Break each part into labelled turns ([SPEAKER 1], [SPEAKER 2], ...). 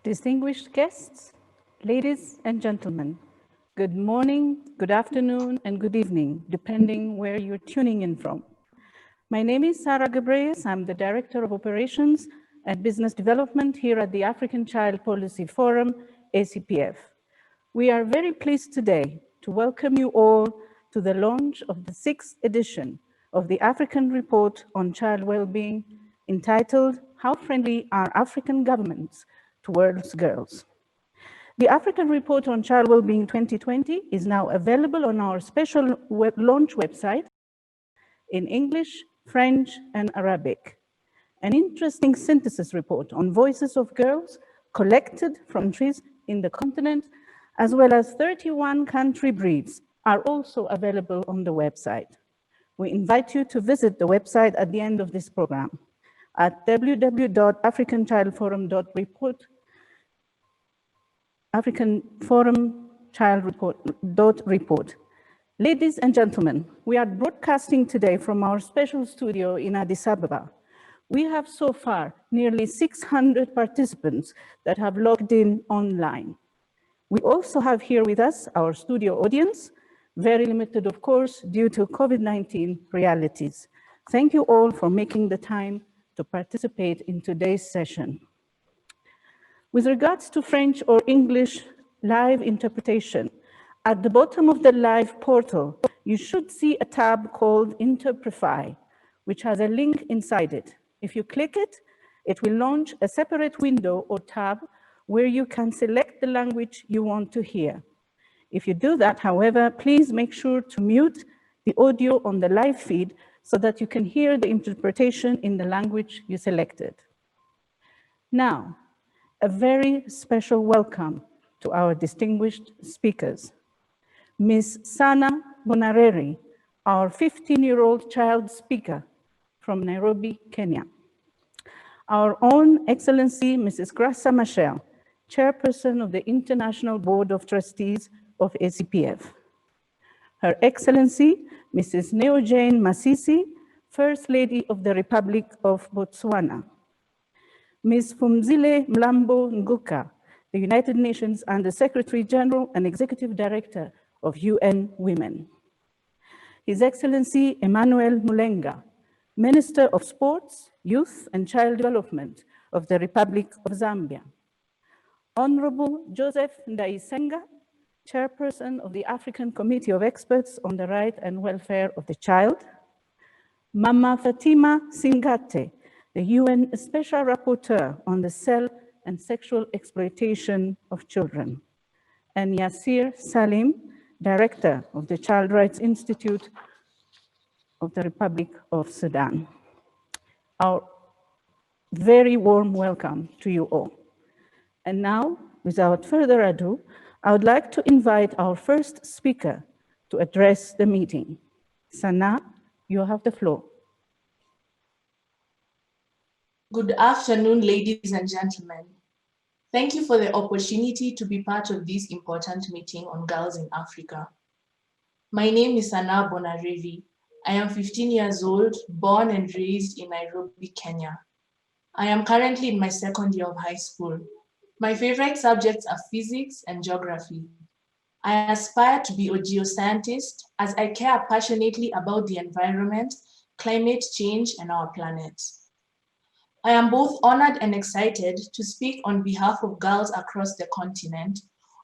[SPEAKER 1] Distinguished guests, ladies and gentlemen, good morning, good afternoon, and good evening, depending where you're tuning in from. My name is Sarah Gebreus. I'm the Director of Operations and Business Development here at the African Child Policy Forum, ACPF. We are very pleased today to welcome you all to the launch of the 6th edition of the African Report on Child Wellbeing, entitled How Friendly Are African Governments Towards Girls? The African Report on Child Wellbeing 2020 is now available on our special launch website in English, French, and Arabic. An interesting synthesis report on voices of girls collected from countries in the continent, as well as 31 country briefs, are also available on the website. We invite you to visit the website at the end of this program at www.africanchildforum.report, africanforumchildreport.report. Ladies and gentlemen, we are broadcasting today from our special studio in Addis Ababa. We have so far nearly 600 participants that have logged in online. We also have here with us our studio audience, very limited, of course, due to COVID-19 realities. Thank you all for making the time to participate in today's session. With regards to French or English live interpretation, at the bottom of the live portal, you should see a tab called Interprefy, which has a link inside it. If you click it, it will launch a separate window or tab where you can select the language you want to hear. If you do that, however, please make sure to mute the audio on the live feed so that you can hear the interpretation in the language you selected. Now, a very special welcome to our distinguished speakers. Ms. Sana Bonareri, our 15-year-old child speaker from Nairobi, Kenya. Our own Excellency, Mrs. Grassa Machel, Chairperson of the International Board of Trustees of ACPF. Her Excellency, Mrs. Neo-Jane Masisi, First Lady of the Republic of Botswana. Ms. Phumzile Mlambo Nguka, the United Nations Under Secretary General and Executive Director of UN Women. His Excellency Emmanuel Mulenga, Minister of Sports, Youth and Child Development of the Republic of Zambia. Honorable Joseph Ndaisenga, Chairperson of the African Committee of Experts on the Right and Welfare of the Child. Mama Fatima Singate, the UN Special Rapporteur on the Cell and Sexual Exploitation of Children. And Yasir Salim, Director of the Child Rights Institute of the Republic of Sudan. Our very warm welcome to you all. And now, without further ado, I would like to invite our first speaker to address the meeting. Sana, you have the floor.
[SPEAKER 2] Good afternoon, ladies and gentlemen. Thank you for the opportunity to be part of this important meeting on girls in Africa. My name is Sana Bonareri. I am 15 years old, born and raised in Nairobi, Kenya. I am currently in my second year of high school. My favorite subjects are physics and geography. I aspire to be a geoscientist as I care passionately about the environment, climate change, and our planet. I am both honored and excited to speak on behalf of girls across the continent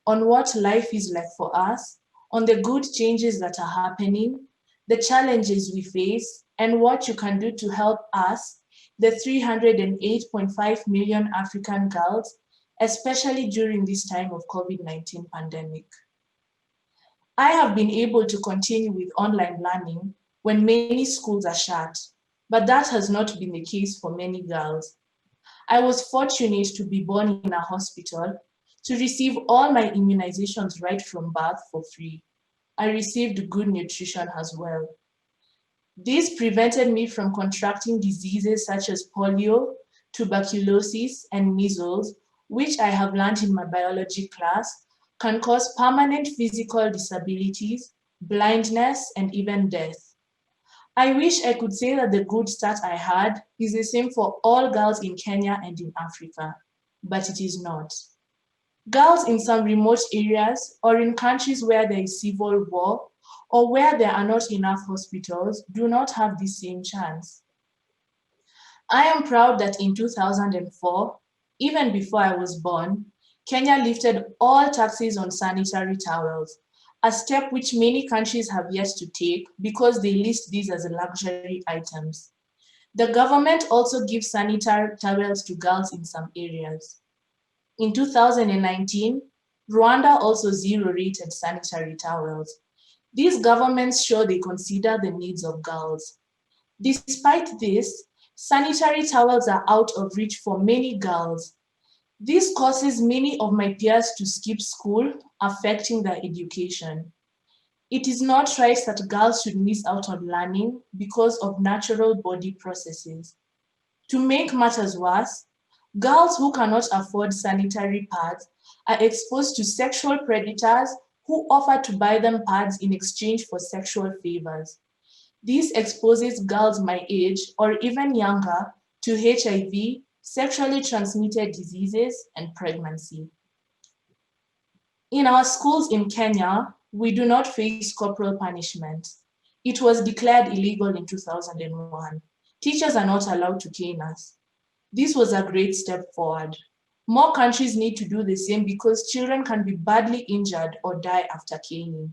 [SPEAKER 2] on what life is like for us, on the good changes that are happening, the challenges we face, and what you can do to help us, the 308.5 million African girls, especially during this time of COVID-19 pandemic. I have been able to continue with online learning when many schools are shut, but that has not been the case for many girls. I was fortunate to be born in a hospital, to receive all my immunizations right from birth for free. I received good nutrition as well. This prevented me from contracting diseases such as polio, tuberculosis, and measles, which I have learned in my biology class, can cause permanent physical disabilities, blindness, and even death. I wish I could say that the good start I had is the same for all girls in Kenya and in Africa. but it is not. Girls in some remote areas or in countries where there is civil war or where there are not enough hospitals do not have the same chance. I am proud that in 2004, even before I was born, Kenya lifted all taxes on sanitary towels, a step which many countries have yet to take because they list these as luxury items. The government also gives sanitary towels to girls in some areas. In 2019, Rwanda also zero-rated sanitary towels. These governments show they consider the needs of girls. Despite this, sanitary towels are out of reach for many girls. This causes many of my peers to skip school, affecting their education. It is not right that girls should miss out on learning because of natural body processes. To make matters worse, girls who cannot afford sanitary pads are exposed to sexual predators who offer to buy them pads in exchange for sexual favors. This exposes girls my age or even younger to HIV, sexually transmitted diseases, and pregnancy. In our schools in Kenya, we do not face corporal punishment. It was declared illegal in 2001. Teachers are not allowed to cane us. This was a great step forward. More countries need to do the same because children can be badly injured or die after caning.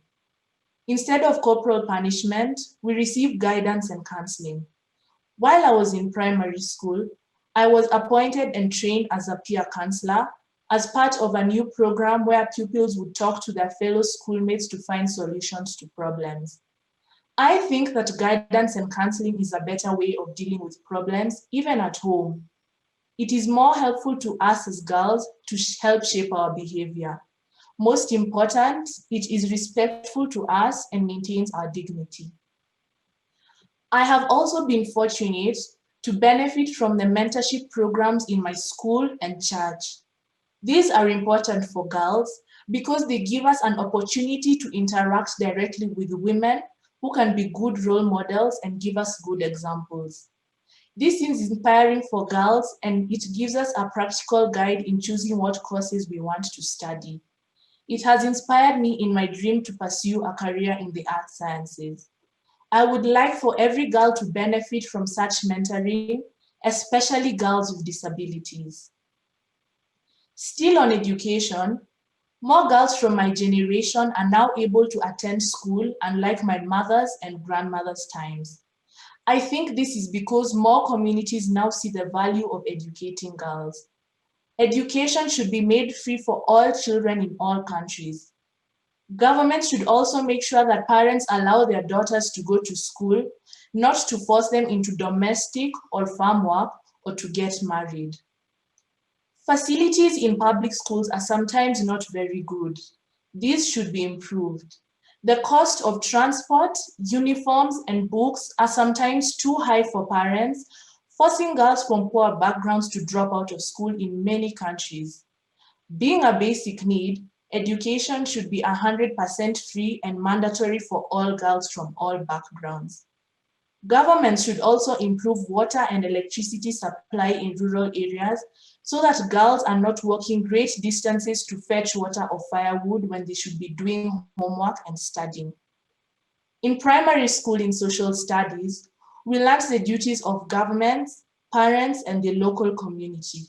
[SPEAKER 2] Instead of corporal punishment, we receive guidance and counseling. While I was in primary school, I was appointed and trained as a peer counselor as part of a new program where pupils would talk to their fellow schoolmates to find solutions to problems. I think that guidance and counseling is a better way of dealing with problems, even at home. It is more helpful to us as girls to help shape our behavior. Most important, it is respectful to us and maintains our dignity. I have also been fortunate to benefit from the mentorship programs in my school and church. These are important for girls because they give us an opportunity to interact directly with women who can be good role models and give us good examples. This is inspiring for girls and it gives us a practical guide in choosing what courses we want to study. It has inspired me in my dream to pursue a career in the art sciences. I would like for every girl to benefit from such mentoring, especially girls with disabilities. Still on education, more girls from my generation are now able to attend school unlike my mother's and grandmother's times. I think this is because more communities now see the value of educating girls. Education should be made free for all children in all countries. Governments should also make sure that parents allow their daughters to go to school, not to force them into domestic or farm work or to get married. Facilities in public schools are sometimes not very good. These should be improved. The cost of transport, uniforms, and books are sometimes too high for parents, forcing girls from poor backgrounds to drop out of school in many countries. Being a basic need, education should be 100% free and mandatory for all girls from all backgrounds. Governments should also improve water and electricity supply in rural areas so that girls are not walking great distances to fetch water or firewood when they should be doing homework and studying. In primary school in social studies, we learn the duties of governments, parents, and the local community.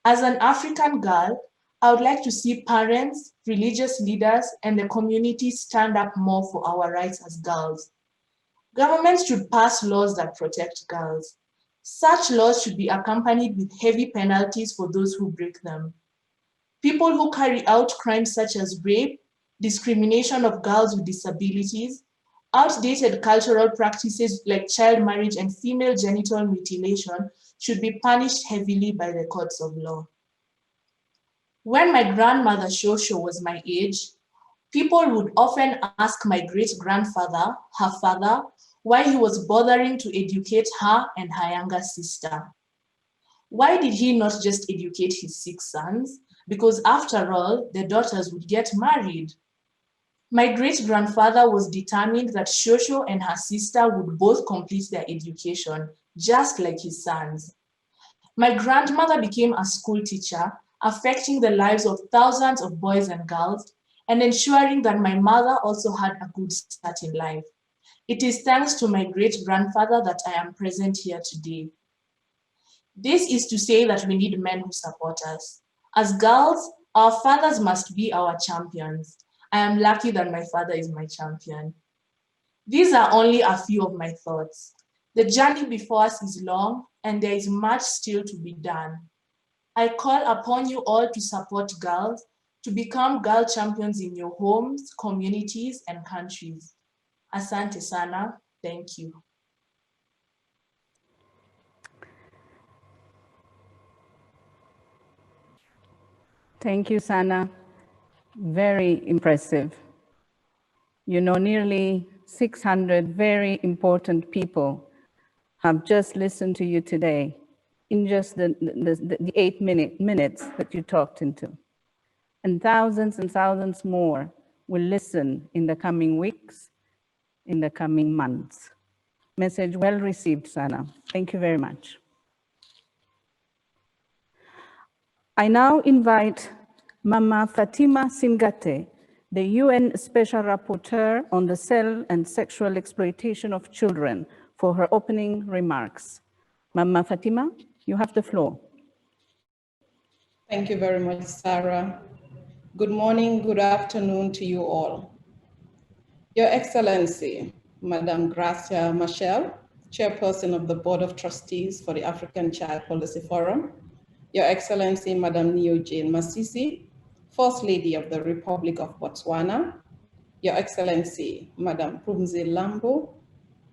[SPEAKER 2] As an African girl, I would like to see parents, religious leaders, and the community stand up more for our rights as girls. Governments should pass laws that protect girls. Such laws should be accompanied with heavy penalties for those who break them. People who carry out crimes such as rape, discrimination of girls with disabilities, outdated cultural practices like child marriage and female genital mutilation should be punished heavily by the courts of law. When my grandmother Shosho was my age, people would often ask my great-grandfather, her father, why he was bothering to educate her and her younger sister. Why did he not just educate his 6 sons? Because after all, the daughters would get married. My great-grandfather was determined that Shosho and her sister would both complete their education, just like his sons. My grandmother became a school teacher, affecting the lives of thousands of boys and girls, and ensuring that my mother also had a good start in life. It is thanks to my great-grandfather that I am present here today. This is to say that we need men who support us. As girls, our fathers must be our champions. I am lucky that my father is my champion. These are only a few of my thoughts. The journey before us is long, and there is much still to be done. I call upon you all to support girls, to become girl champions in your homes, communities, and countries. Asante sana. Thank you.
[SPEAKER 1] Thank you, Sana. Very impressive. You know, nearly 600 very important people have just listened to you today in just the 8 minutes that you talked into. And thousands more will listen in the coming weeks, in the coming months. Message well received, Sana. Thank you very much. I now invite Mama Fatima Singate, the UN Special Rapporteur on the cell and sexual exploitation of children, for her opening remarks. Mama Fatima, you have the floor.
[SPEAKER 3] Thank you very much, Sarah. Good morning, good afternoon to you all. Your Excellency, Madame Gracia Machel, Chairperson of the Board of Trustees for the African Child Policy Forum, Your Excellency, Madame Neo Jane Masisi, First Lady of the Republic of Botswana, Your Excellency, Madame Pumzi Lambo,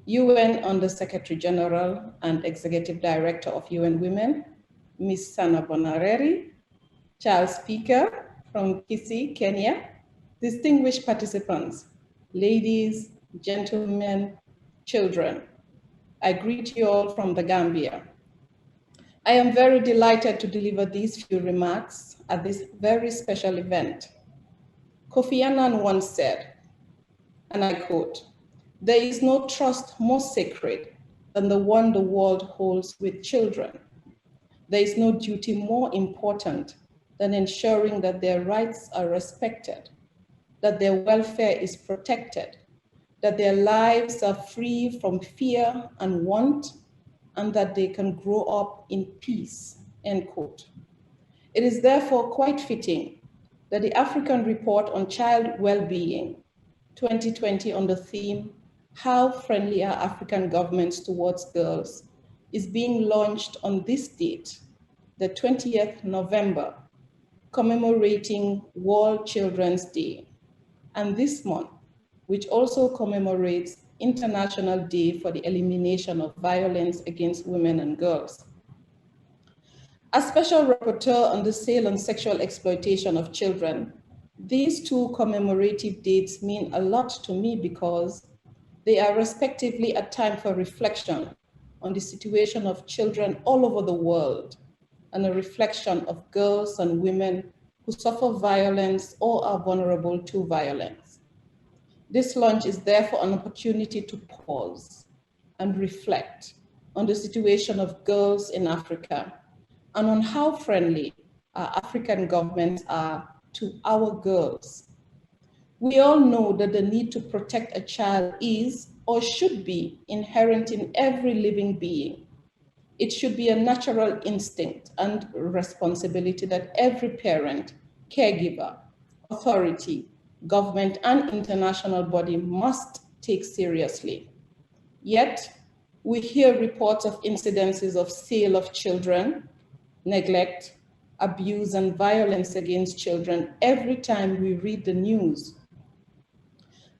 [SPEAKER 3] UN Under-Secretary General and Executive Director of UN Women, Ms. Sana Bonareri, Child Speaker from Kisii, Kenya, distinguished participants, ladies, gentlemen, children, I greet you all from the Gambia. I am very delighted to deliver these few remarks at this very special event. Kofi Annan once said, and I quote, "There is no trust more sacred than the one the world holds with children. There is no duty more important than ensuring that their rights are respected, that their welfare is protected, that their lives are free from fear and want, and that they can grow up in peace," end quote. It is therefore quite fitting that the African Report on Child Wellbeing 2020 on the theme, How Friendly Are African Governments Towards Girls, is being launched on this date, the 20th November, commemorating World Children's Day, and this month, which also commemorates International Day for the Elimination of Violence Against Women and Girls. As Special Rapporteur on the sale and sexual exploitation of children, these two commemorative dates mean a lot to me because they are respectively a time for reflection on the situation of children all over the world and a reflection of girls and women who suffer violence or are vulnerable to violence. This launch is therefore an opportunity to pause and reflect on the situation of girls in Africa and on how friendly our African governments are to our girls. We all know that the need to protect a child is or should be inherent in every living being. It should be a natural instinct and responsibility that every parent, caregiver, authority, government, and international body must take seriously. Yet, we hear reports of incidences of sale of children, neglect, abuse, and violence against children every time we read the news.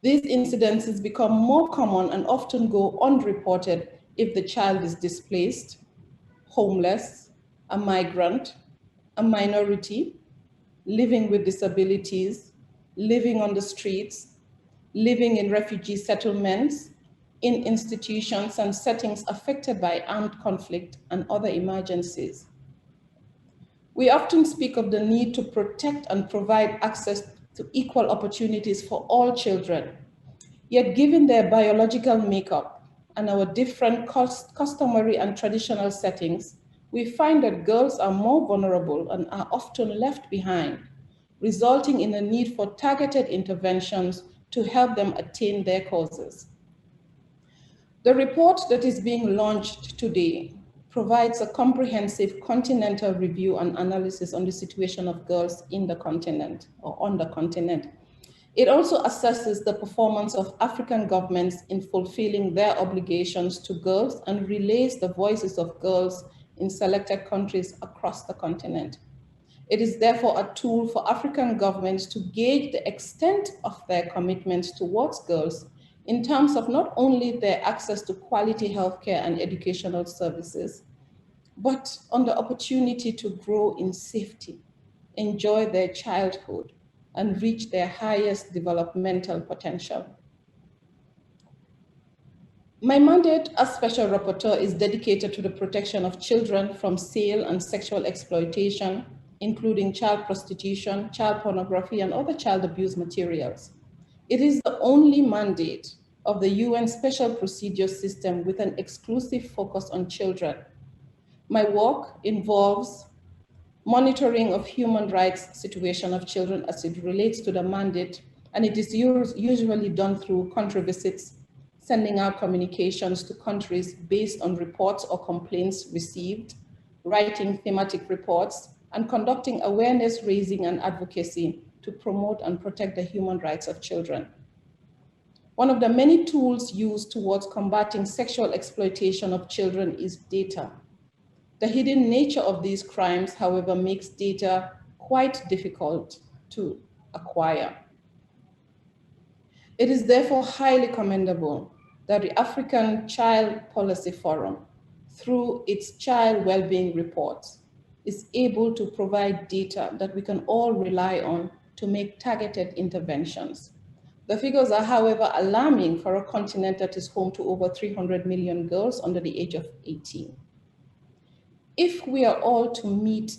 [SPEAKER 3] These incidences become more common and often go unreported if the child is displaced, homeless, a migrant, a minority, living with disabilities, living on the streets, living in refugee settlements, in institutions and settings affected by armed conflict and other emergencies. We often speak of the need to protect and provide access to equal opportunities for all children. Yet given their biological makeup and our different customary and traditional settings, we find that girls are more vulnerable and are often left behind, resulting in a need for targeted interventions to help them attain their causes. The report that is being launched today provides a comprehensive continental review and analysis on the situation of girls in the continent or on the continent. It also assesses the performance of African governments in fulfilling their obligations to girls and relays the voices of girls in selected countries across the continent. It is therefore a tool for African governments to gauge the extent of their commitments towards girls in terms of not only their access to quality healthcare and educational services, but on the opportunity to grow in safety, enjoy their childhood, and reach their highest developmental potential. My mandate as Special Rapporteur is dedicated to the protection of children from sale and sexual exploitation, including child prostitution, child pornography, and other child abuse materials. It is the only mandate of the UN Special Procedure System with an exclusive focus on children. My work involves monitoring of human rights situation of children as it relates to the mandate, and it is usually done through country visits, sending out communications to countries based on reports or complaints received, writing thematic reports, and conducting awareness raising and advocacy to promote and protect the human rights of children. One of the many tools used towards combating sexual exploitation of children is data. The hidden nature of these crimes, however, makes data quite difficult to acquire. It is therefore highly commendable that the African Child Policy Forum, through its Child Wellbeing reports, is able to provide data that we can all rely on to make targeted interventions. The figures are, however, alarming for a continent that is home to over 300 million girls under the age of 18. If we are all to meet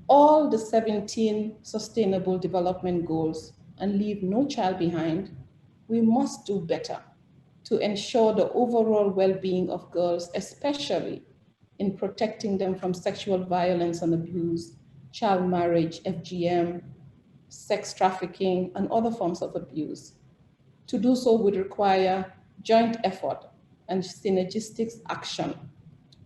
[SPEAKER 3] all the 17 Sustainable Development Goals and leave no child behind, we must do better to ensure the overall well-being of girls, especially in protecting them from sexual violence and abuse, child marriage, FGM, sex trafficking, and other forms of abuse. To do so would require joint effort and synergistic action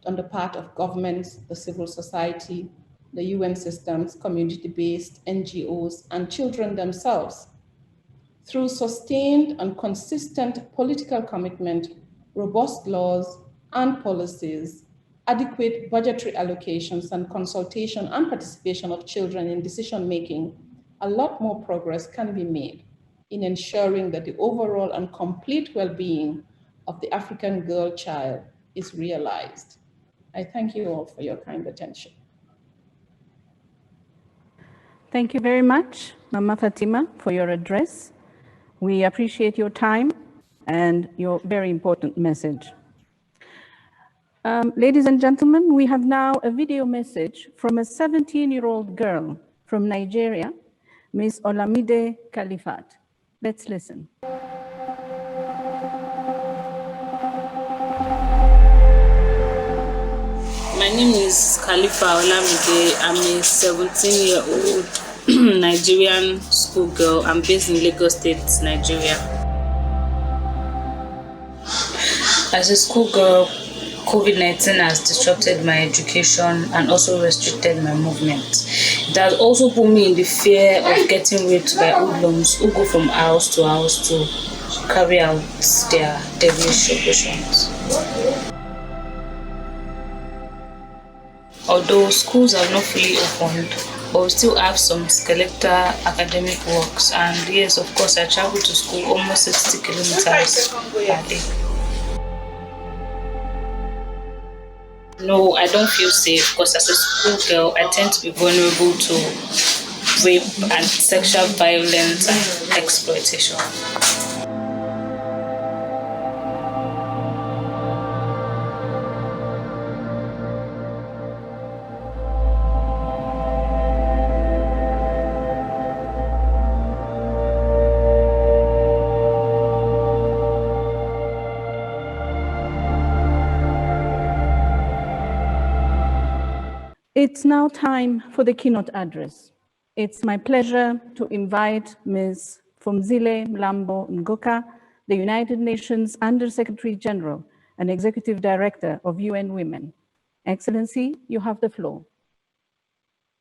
[SPEAKER 3] on the part of governments, the civil society, the UN systems, community-based NGOs, and children themselves. Through sustained and consistent political commitment, robust laws and policies, adequate budgetary allocations, and consultation and participation of children in decision-making, a lot more progress can be made in ensuring that the overall and complete well-being of the African girl child is realized. I thank you all for your kind attention.
[SPEAKER 1] Thank you very much, Mama Fatima, for your address. We appreciate your time and your very important message. Ladies and gentlemen, we have now a video message from a 17-year-old girl from Nigeria, Ms. Olamide Khalifat. Let's listen.
[SPEAKER 4] My name is Khalifa Olamide. I'm a 17-year-old Nigerian schoolgirl. I'm based in Lagos State, Nigeria. As a schoolgirl, COVID-19 has disrupted my education and also restricted my movement. It has also put me in the fear of getting raped by hoodlums who go from house to carry out their devilish operations. Although schools are not fully opened, but we still have some skeletal academic works, and yes, of course, I travel to school almost 60 kilometers per day. No, I don't feel safe because as a schoolgirl, I tend to be vulnerable to rape and sexual violence and exploitation.
[SPEAKER 1] It's now time for the keynote address. It's my pleasure to invite Ms. Phumzile Mlambo Ngoka, the United Nations Under-Secretary General and Executive Director of UN Women. Excellency, you have the floor.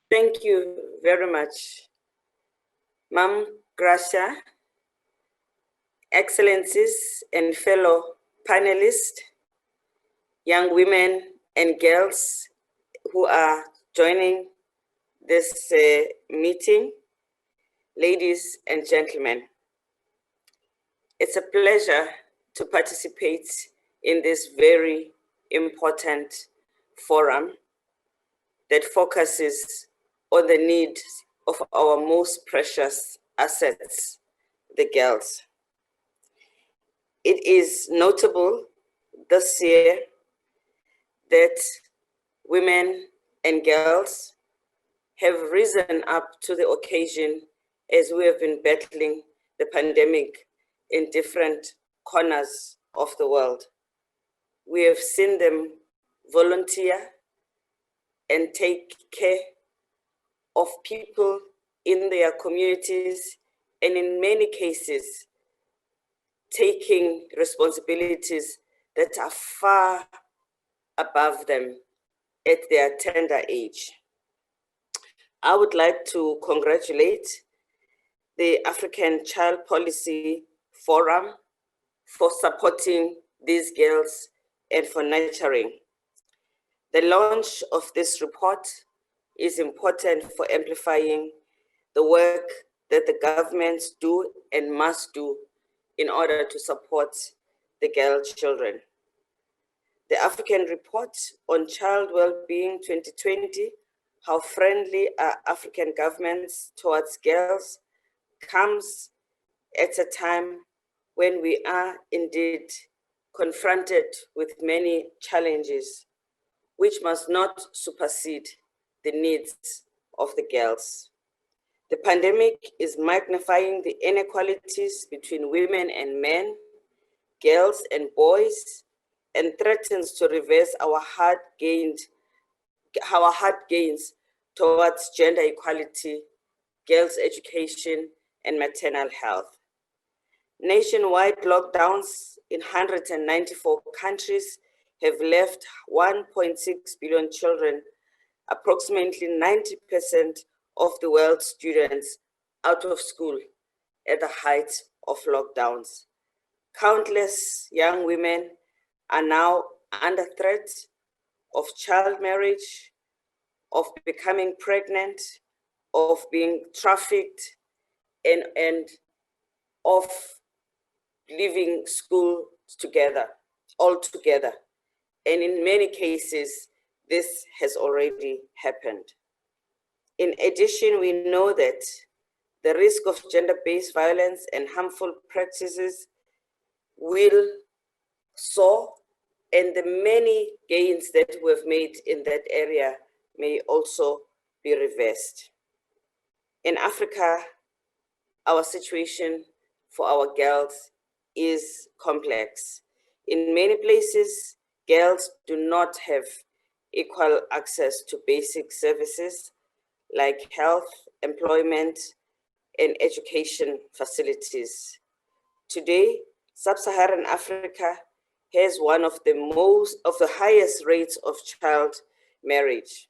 [SPEAKER 5] Thank you very much. Ma'am Gracia, Excellencies and fellow panelists, young women and girls who are joining this meeting, ladies and gentlemen. It's a pleasure to participate in this very important forum that focuses on the needs of our most precious assets, the girls. It is notable this year that women and girls have risen up to the occasion as we have been battling the pandemic in different corners of the world. We have seen them volunteer and take care of people in their communities, and in many cases, taking responsibilities that are far above them at their tender age. I would like to congratulate the African Child Policy Forum for supporting these girls and for nurturing. The launch of this report is important for amplifying the work that the governments do and must do in order to support the girl children. The African Report on Child Wellbeing 2020, How Friendly Are African Governments Towards Girls, comes at a time when we are indeed confronted with many challenges, which must not supersede the needs of the girls. The pandemic is magnifying the inequalities between women and men, girls and boys, and threatens to reverse our hard gains towards gender equality, girls' education, and maternal health. Nationwide lockdowns in 194 countries have left 1.6 billion children, approximately 90% of the world's students, out of school at the height of lockdowns. Countless young women are now under threat of child marriage, of becoming pregnant, of being trafficked, and of leaving school all together. And in many cases, this has already happened. In addition, we know that the risk of gender-based violence and harmful practices will soar, and the many gains that we've made in that area may also be reversed. In Africa, our situation for our girls is complex. In many places, girls do not have equal access to basic services like health, employment, and education facilities. Today, Sub-Saharan Africa has one of the highest rates of child marriage.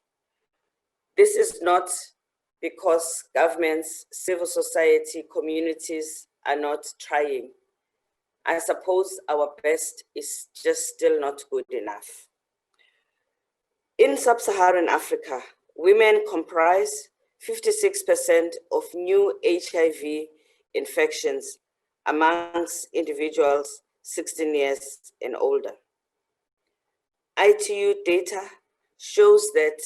[SPEAKER 5] This is not because governments, civil society, communities are not trying. I suppose our best is just still not good enough. In Sub-Saharan Africa, women comprise 56% of new HIV infections amongst individuals 16 years and older. ITU data shows that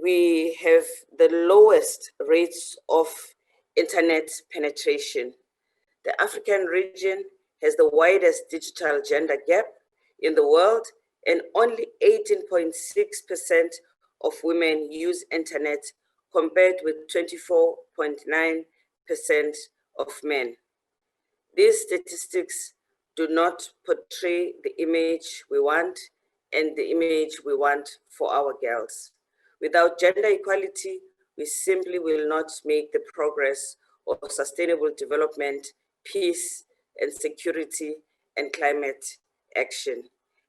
[SPEAKER 5] we have the lowest rates of internet penetration. The African region has the widest digital gender gap in the world, and only 18.6% of women use internet compared with 24.9% of men. These statistics do not portray the image we want and the image we want for our girls. Without gender equality, we simply will not make the progress of sustainable development, peace and security, and climate action.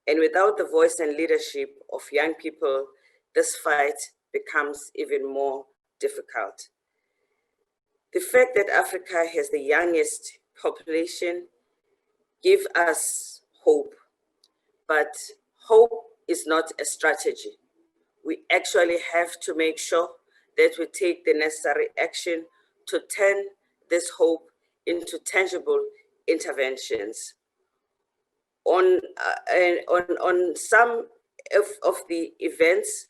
[SPEAKER 5] And without the voice and leadership of young people, this fight becomes even more difficult. The fact that Africa has the youngest population gives us hope, but hope is not a strategy. We actually have to make sure that we take the necessary action to turn this hope into tangible interventions. On some of the events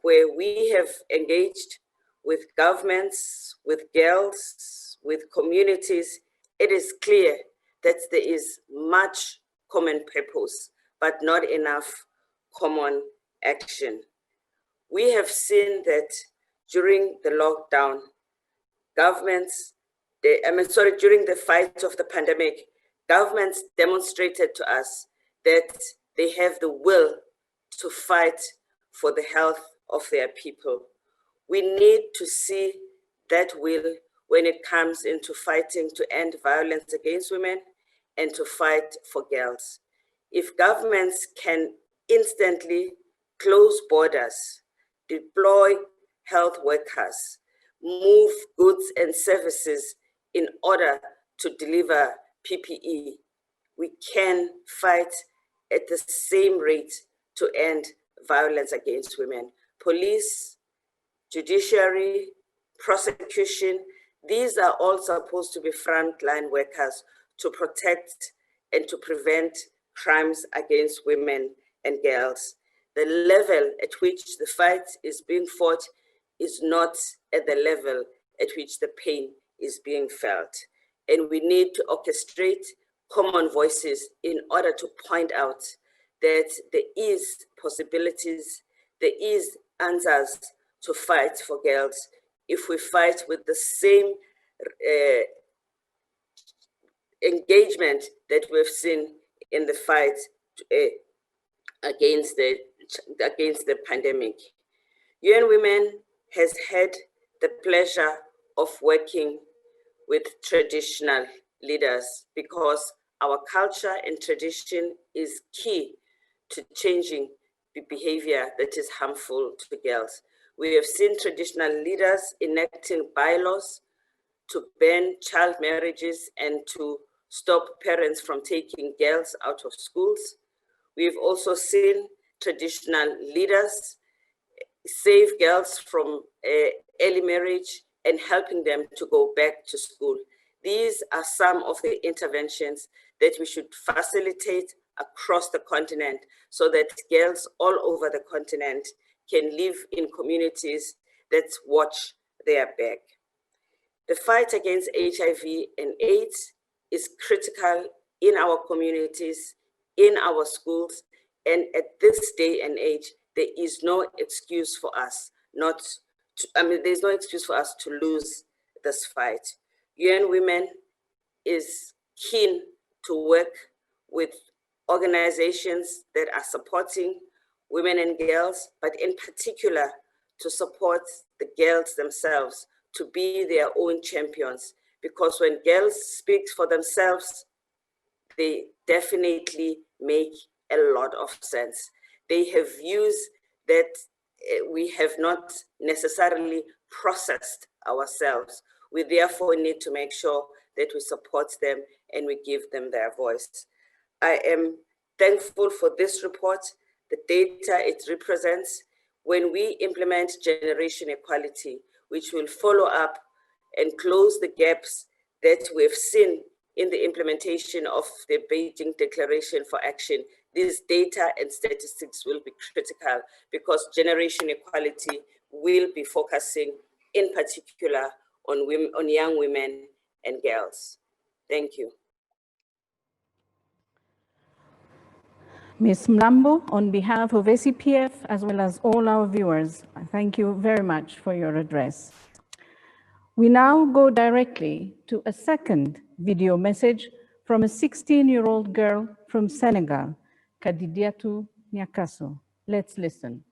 [SPEAKER 5] where we have engaged with governments, with girls, with communities, it is clear that there is much common purpose, but not enough common action. We have seen that during the lockdown, during the fight of the pandemic, governments demonstrated to us that they have the will to fight for the health of their people. We need to see that will when it comes into fighting to end violence against women and to fight for girls. If governments can instantly close borders, deploy health workers, move goods and services in order to deliver PPE, we can fight at the same rate to end violence against women. Police, judiciary, prosecution, these are all supposed to be frontline workers to protect and to prevent crimes against women and girls. The level at which the fight is being fought is not at the level at which the pain is being felt. And we need to orchestrate common voices in order to point out that there is possibilities, there is answers to fight for girls if we fight with the same engagement that we've seen in the fight against the pandemic. UN Women has had the pleasure of working with traditional leaders because our culture and tradition is key to changing the behavior that is harmful to girls. We have seen traditional leaders enacting bylaws to ban child marriages and to stop parents from taking girls out of schools. We've also seen traditional leaders save girls from early marriage and helping them to go back to school. These are some of the interventions that we should facilitate across the continent so that girls all over the continent can live in communities that watch their back. The fight against HIV and AIDS is critical in our communities, in our schools, and at this day and age, there is no excuse for us there's no excuse for us to lose this fight. UN Women is keen to work with organizations that are supporting women and girls, but in particular to support the girls themselves, to be their own champions. Because when girls speak for themselves, they definitely make a lot of sense. They have views that we have not necessarily processed ourselves. We therefore need to make sure that we support them and we give them their voice. I am thankful for this report, the data it represents. When we implement generation equality, which will follow up and close the gaps that we've seen in the implementation of the Beijing Declaration for Action, these data and statistics will be critical because generation equality will be focusing in particular on women, on young women and girls. Thank you.
[SPEAKER 1] Ms. Mlambo, on behalf of ACPF, as well as all our viewers, thank you very much for your address. We now go directly to a second video message from a 16-year-old girl from Senegal, Kadidiatou Nyakaso. Let's listen.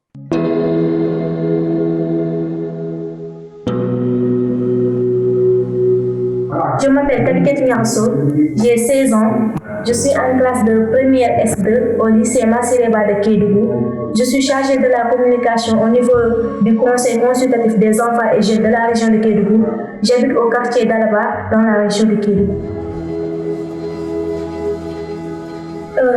[SPEAKER 6] Je m'appelle Kadiket Nianso, j'ai 16 ans, je suis en classe de première S2 au lycée Massireba de Kédougou. Je suis chargée de la communication au niveau du conseil consultatif des enfants et jeunes de la région de Kédougou. J'habite au quartier d'Alaba dans la région de Kédougou.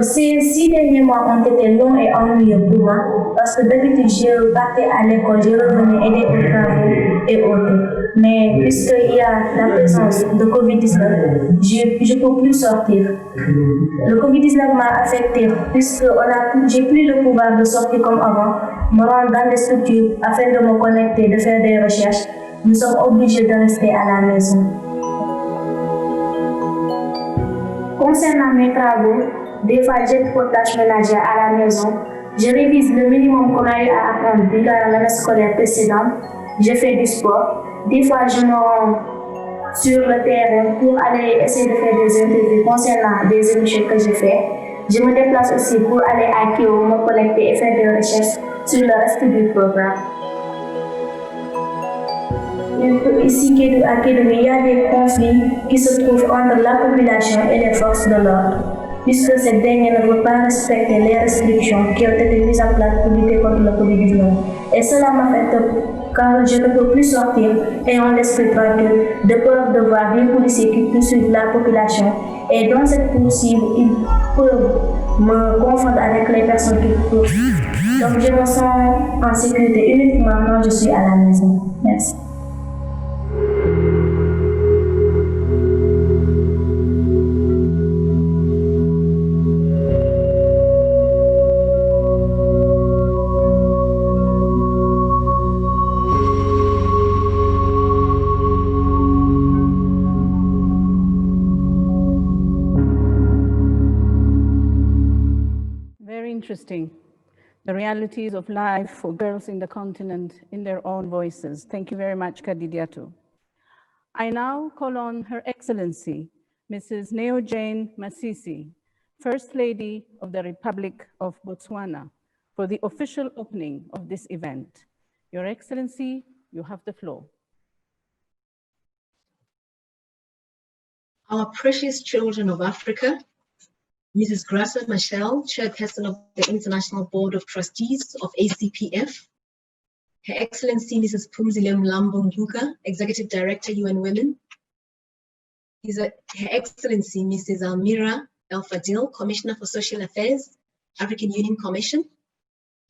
[SPEAKER 6] Ces 6 derniers mois ont été longs et ennuyeux pour moi parce que d'habitude je partais à l'école, je revenais aider aux travaux et autres. Mais puisqu'il y a la présence de Covid-19, je ne peux plus sortir. Le Covid-19 m'a affecté puisque j'ai plus le pouvoir de sortir comme avant, me rendre dans des structures afin de me connecter, de faire des recherches. Nous sommes obligés de rester à la maison. Concernant mes travaux, des fois j'ai trop de tâches ménagères à la maison. Je révise le minimum qu'on a eu à apprendre durant l'année scolaire précédente. Je fais du sport. Des fois, je me rends sur le terrain pour aller essayer de faire des interviews concernant des émissions que je fais. Je me déplace aussi pour aller à Kyo, me connecter et faire des recherches sur le reste du programme. Ici, à Kédougou, il y a des conflits qui se trouvent entre la population et les forces de l'ordre, puisque cette dernière ne veut pas respecter les restrictions qui ont été mises en place pour lutter contre le Covid-19. Et cela m'affecte car je ne peux plus sortir ayant l'esprit tranquille, de peur de voir des policiers qui poursuivent la population. Et dans cette poursuite, ils peuvent me confondre avec les personnes qui poursuivent. Donc je me sens en sécurité uniquement quand je suis à la maison. Merci.
[SPEAKER 1] Interesting. The realities of life for girls in the continent in their own voices. Thank you very much, Kadidiatu. I now call on Her Excellency, Mrs. Neo Jane Masisi, First Lady of the Republic of Botswana, for the official opening of this event. Your Excellency, you have the floor.
[SPEAKER 7] Our precious children of Africa, Mrs. Graça Machel, Chairperson of the International Board of Trustees of ACPF, Her Excellency Mrs. Phumzile Mlambo Nguka, Executive Director, UN Women, Her Excellency Mrs. Almira El Fadil, Commissioner for Social Affairs, African Union Commission,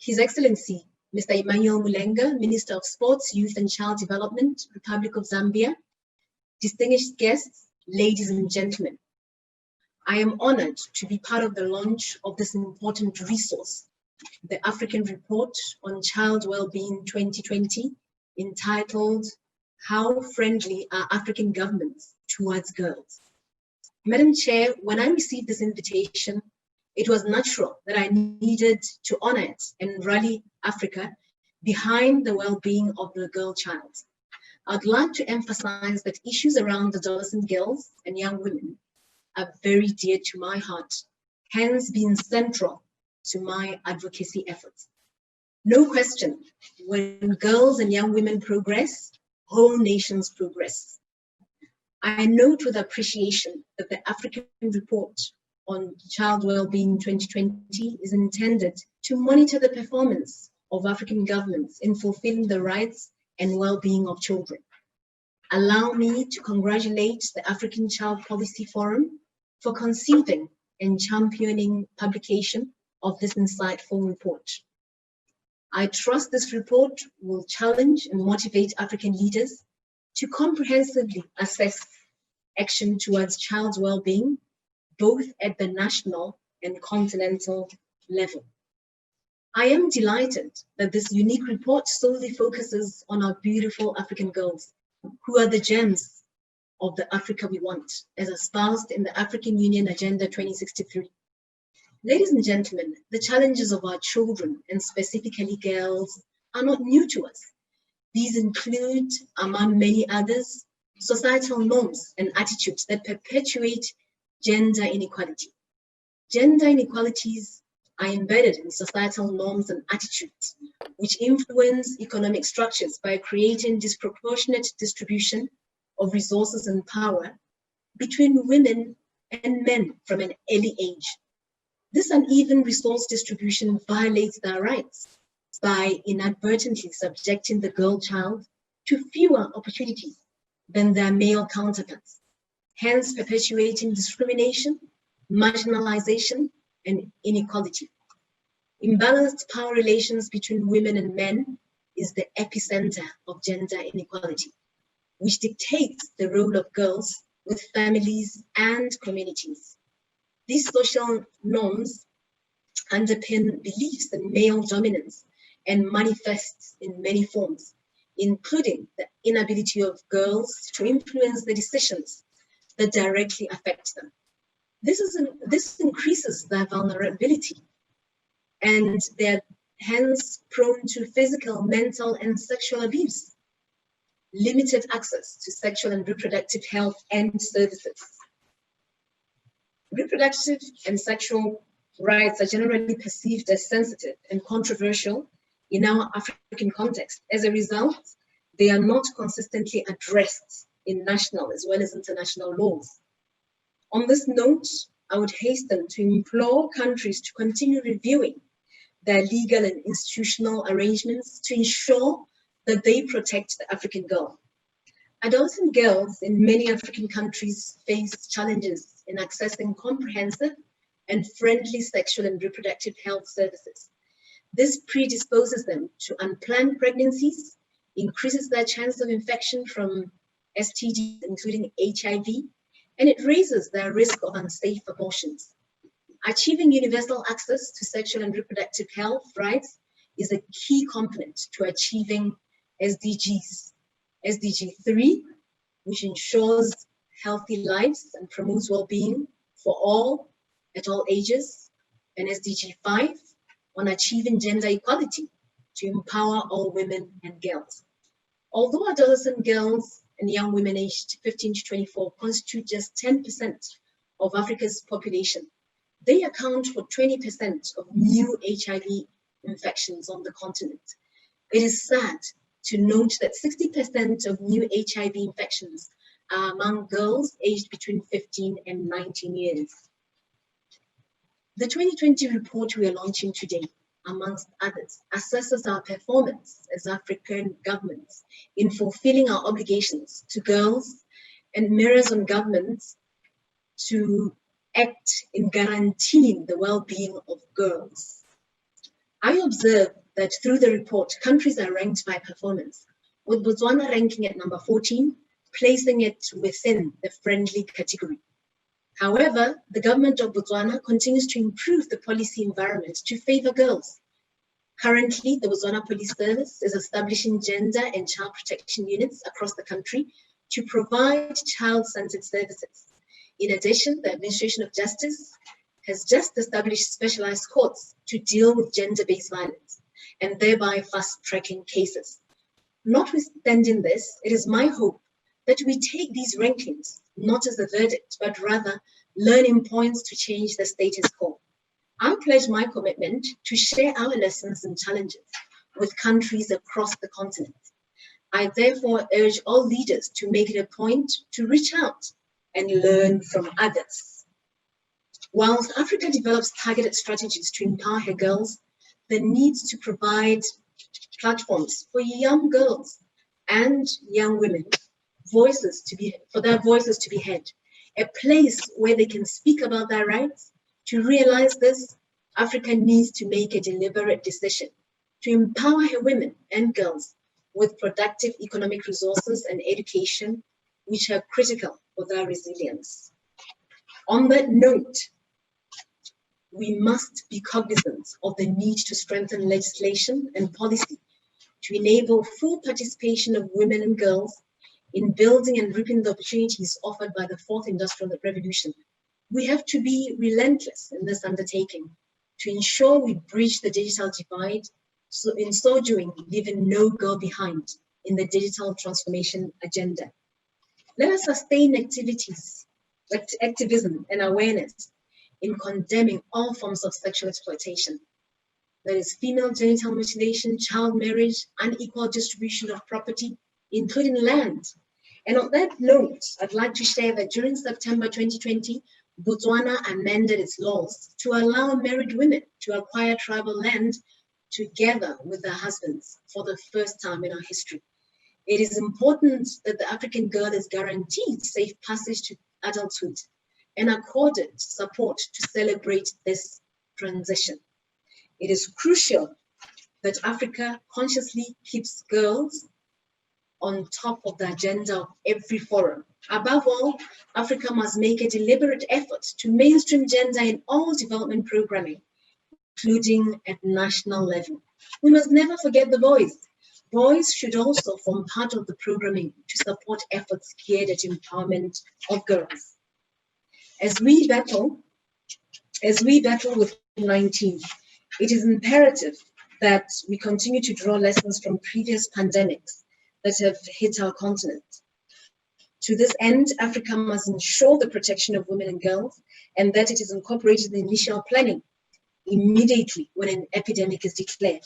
[SPEAKER 7] His Excellency Mr. Emmanuel Mulenga, Minister of Sports, Youth and Child Development, Republic of Zambia, distinguished guests, ladies and gentlemen. I am honored to be part of the launch of this important resource, the African Report on Child Wellbeing 2020, entitled How Friendly Are African Governments Towards Girls? Madam Chair, when I received this invitation, it was natural that I needed to honor it and rally Africa behind the well-being of the girl child. I'd like to emphasize that issues around adolescent girls and young women are very dear to my heart, hence being central to my advocacy efforts. No question, when girls and young women progress, whole nations progress. I note with appreciation that the African Report on Child Wellbeing 2020 is intended to monitor the performance of African governments in fulfilling the rights and well-being of children. Allow me to congratulate the African Child Policy Forum for conceiving and championing publication of this insightful report. I trust this report will challenge and motivate African leaders to comprehensively assess action towards child's well-being, both at the national and continental level. I am delighted that this unique report solely focuses on our beautiful African girls, who are the gems of the Africa we want, as espoused in the African Union Agenda 2063. Ladies and gentlemen, the challenges of our children, and specifically girls, are not new to us. These include, among many others, societal norms and attitudes that perpetuate gender inequality. Gender inequalities are embedded in societal norms and attitudes, which influence economic structures by creating disproportionate distribution of resources and power between women and men from an early age. This uneven resource distribution violates their rights by inadvertently subjecting the girl child to fewer opportunities than their male counterparts, hence perpetuating discrimination, marginalization, and inequality. Imbalanced power relations between women and men is the epicenter of gender inequality, which dictates the role of girls with families and communities. These social norms underpin beliefs in male dominance and manifest in many forms, including the inability of girls to influence the decisions that directly affect them. This increases their vulnerability, and they're hence prone to physical, mental, and sexual abuse, limited access to sexual and reproductive health and services. Reproductive and sexual rights are generally perceived as sensitive and controversial in our African context. As a result, they are not consistently addressed in national as well as international laws. On this note, I would hasten to implore countries to continue reviewing their legal and institutional arrangements to ensure that they protect the African girl. Adolescent girls in many African countries face challenges in accessing comprehensive and friendly sexual and reproductive health services. This predisposes them to unplanned pregnancies, increases their chance of infection from STDs, including HIV, and it raises their risk of unsafe abortions. Achieving universal access to sexual and reproductive health rights is a key component to achieving SDGs. SDG 3, which ensures healthy lives and promotes well-being for all at all ages, and SDG 5 on achieving gender equality to empower all women and girls. Although adolescent girls and young women aged 15 to 24 constitute just 10% of Africa's population, they account for 20% of new HIV infections on the continent. It is sad to note that 60% of new HIV infections are among girls aged between 15 and 19 years. The 2020 report we are launching today, amongst others, assesses our performance as African governments in fulfilling our obligations to girls and mirrors on governments to act in guaranteeing the well-being of girls. I observe that through the report, countries are ranked by performance, with Botswana ranking at number 14, placing it within the friendly category. However, the government of Botswana continues to improve the policy environment to favor girls. Currently, the Botswana Police Service is establishing gender and child protection units across the country to provide child-centered services. In addition, the Administration of Justice has just established specialized courts to deal with gender-based violence and thereby fast-tracking cases. Notwithstanding this, it is my hope that we take these rankings not as a verdict, but rather learning points to change the status quo. I pledge my commitment to share our lessons and challenges with countries across the continent. I therefore urge all leaders to make it a point to reach out and learn from others. Whilst Africa develops targeted strategies to empower her girls, the need to provide platforms for young girls and young women for their voices to be heard, a place where they can speak about their rights. To realize this, Africa needs to make a deliberate decision to empower her women and girls with productive economic resources and education, which are critical for their resilience. On that note, we must be cognizant of the need to strengthen legislation and policy to enable full participation of women and girls in building and reaping the opportunities offered by the fourth industrial revolution. We have to be relentless in this undertaking to ensure we bridge the digital divide, so in so doing, leaving no girl behind in the digital transformation agenda. Let us sustain activism and awareness in condemning all forms of sexual exploitation. That is female genital mutilation, child marriage, unequal distribution of property, including land. And on that note, I'd like to share that during September 2020, Botswana amended its laws to allow married women to acquire tribal land together with their husbands for the first time in our history. It is important that the African girl is guaranteed safe passage to adulthood and accorded support to celebrate this transition. It is crucial that Africa consciously keeps girls on top of the agenda of every forum. Above all, Africa must make a deliberate effort to mainstream gender in all development programming, including at national level. We must never forget the boys. Boys should also form part of the programming to support efforts geared at empowerment of girls. As we battle with COVID-19, it is imperative that we continue to draw lessons from previous pandemics that have hit our continent. To this end, Africa must ensure the protection of women and girls, and that it is incorporated in initial planning immediately when an epidemic is declared.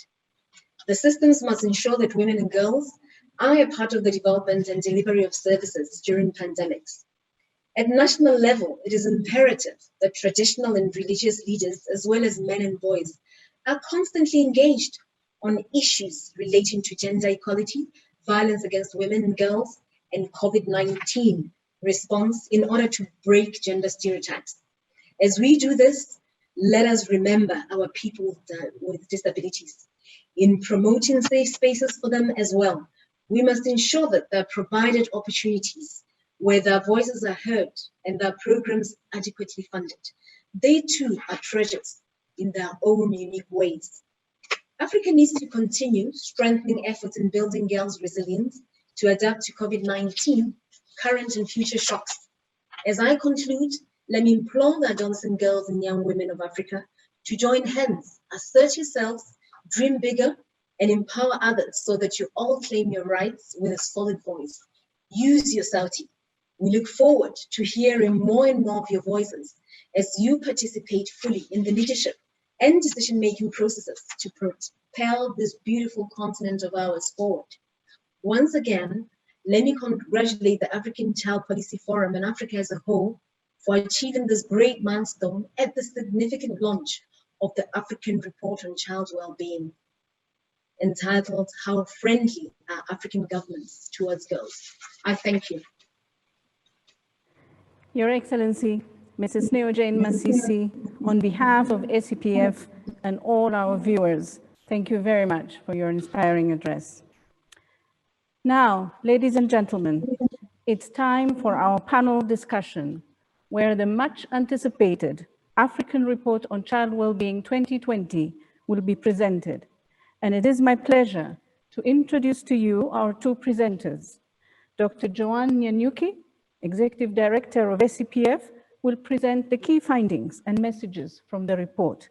[SPEAKER 7] The systems must ensure that women and girls are a part of the development and delivery of services during pandemics. At national level, it is imperative that traditional and religious leaders, as well as men and boys, are constantly engaged on issues relating to gender equality, violence against women and girls, and COVID-19 response in order to break gender stereotypes. As we do this, let us remember our people with disabilities. In promoting safe spaces for them as well, we must ensure that they're provided opportunities where their voices are heard and their programs adequately funded. They too are treasures in their own unique ways. Africa needs to continue strengthening efforts in building girls' resilience to adapt to COVID-19, current and future shocks. As I conclude, let me implore the adolescent girls and young women of Africa to join hands, assert yourselves, dream bigger, and empower others so that you all claim your rights with a solid voice. Use your Sauti. We look forward to hearing more and more of your voices as you participate fully in the leadership and decision-making processes to propel this beautiful continent of ours forward. Once again, let me congratulate the African Child Policy Forum and Africa as a whole for achieving this great milestone at the significant launch of the African Report on Child Wellbeing, entitled How Friendly Are African Governments Towards Girls. I thank you.
[SPEAKER 1] Your Excellency, Mrs. Neo-Jane Masisi, on behalf of ACPF and all our viewers, thank you very much for your inspiring address. Now, ladies and gentlemen, it's time for our panel discussion, where the much anticipated African Report on Child Wellbeing 2020 will be presented. And it is my pleasure to introduce to you our two presenters. Dr. Joanne Nyanyuki, Executive Director of ACPF, will present the key findings and messages from the report.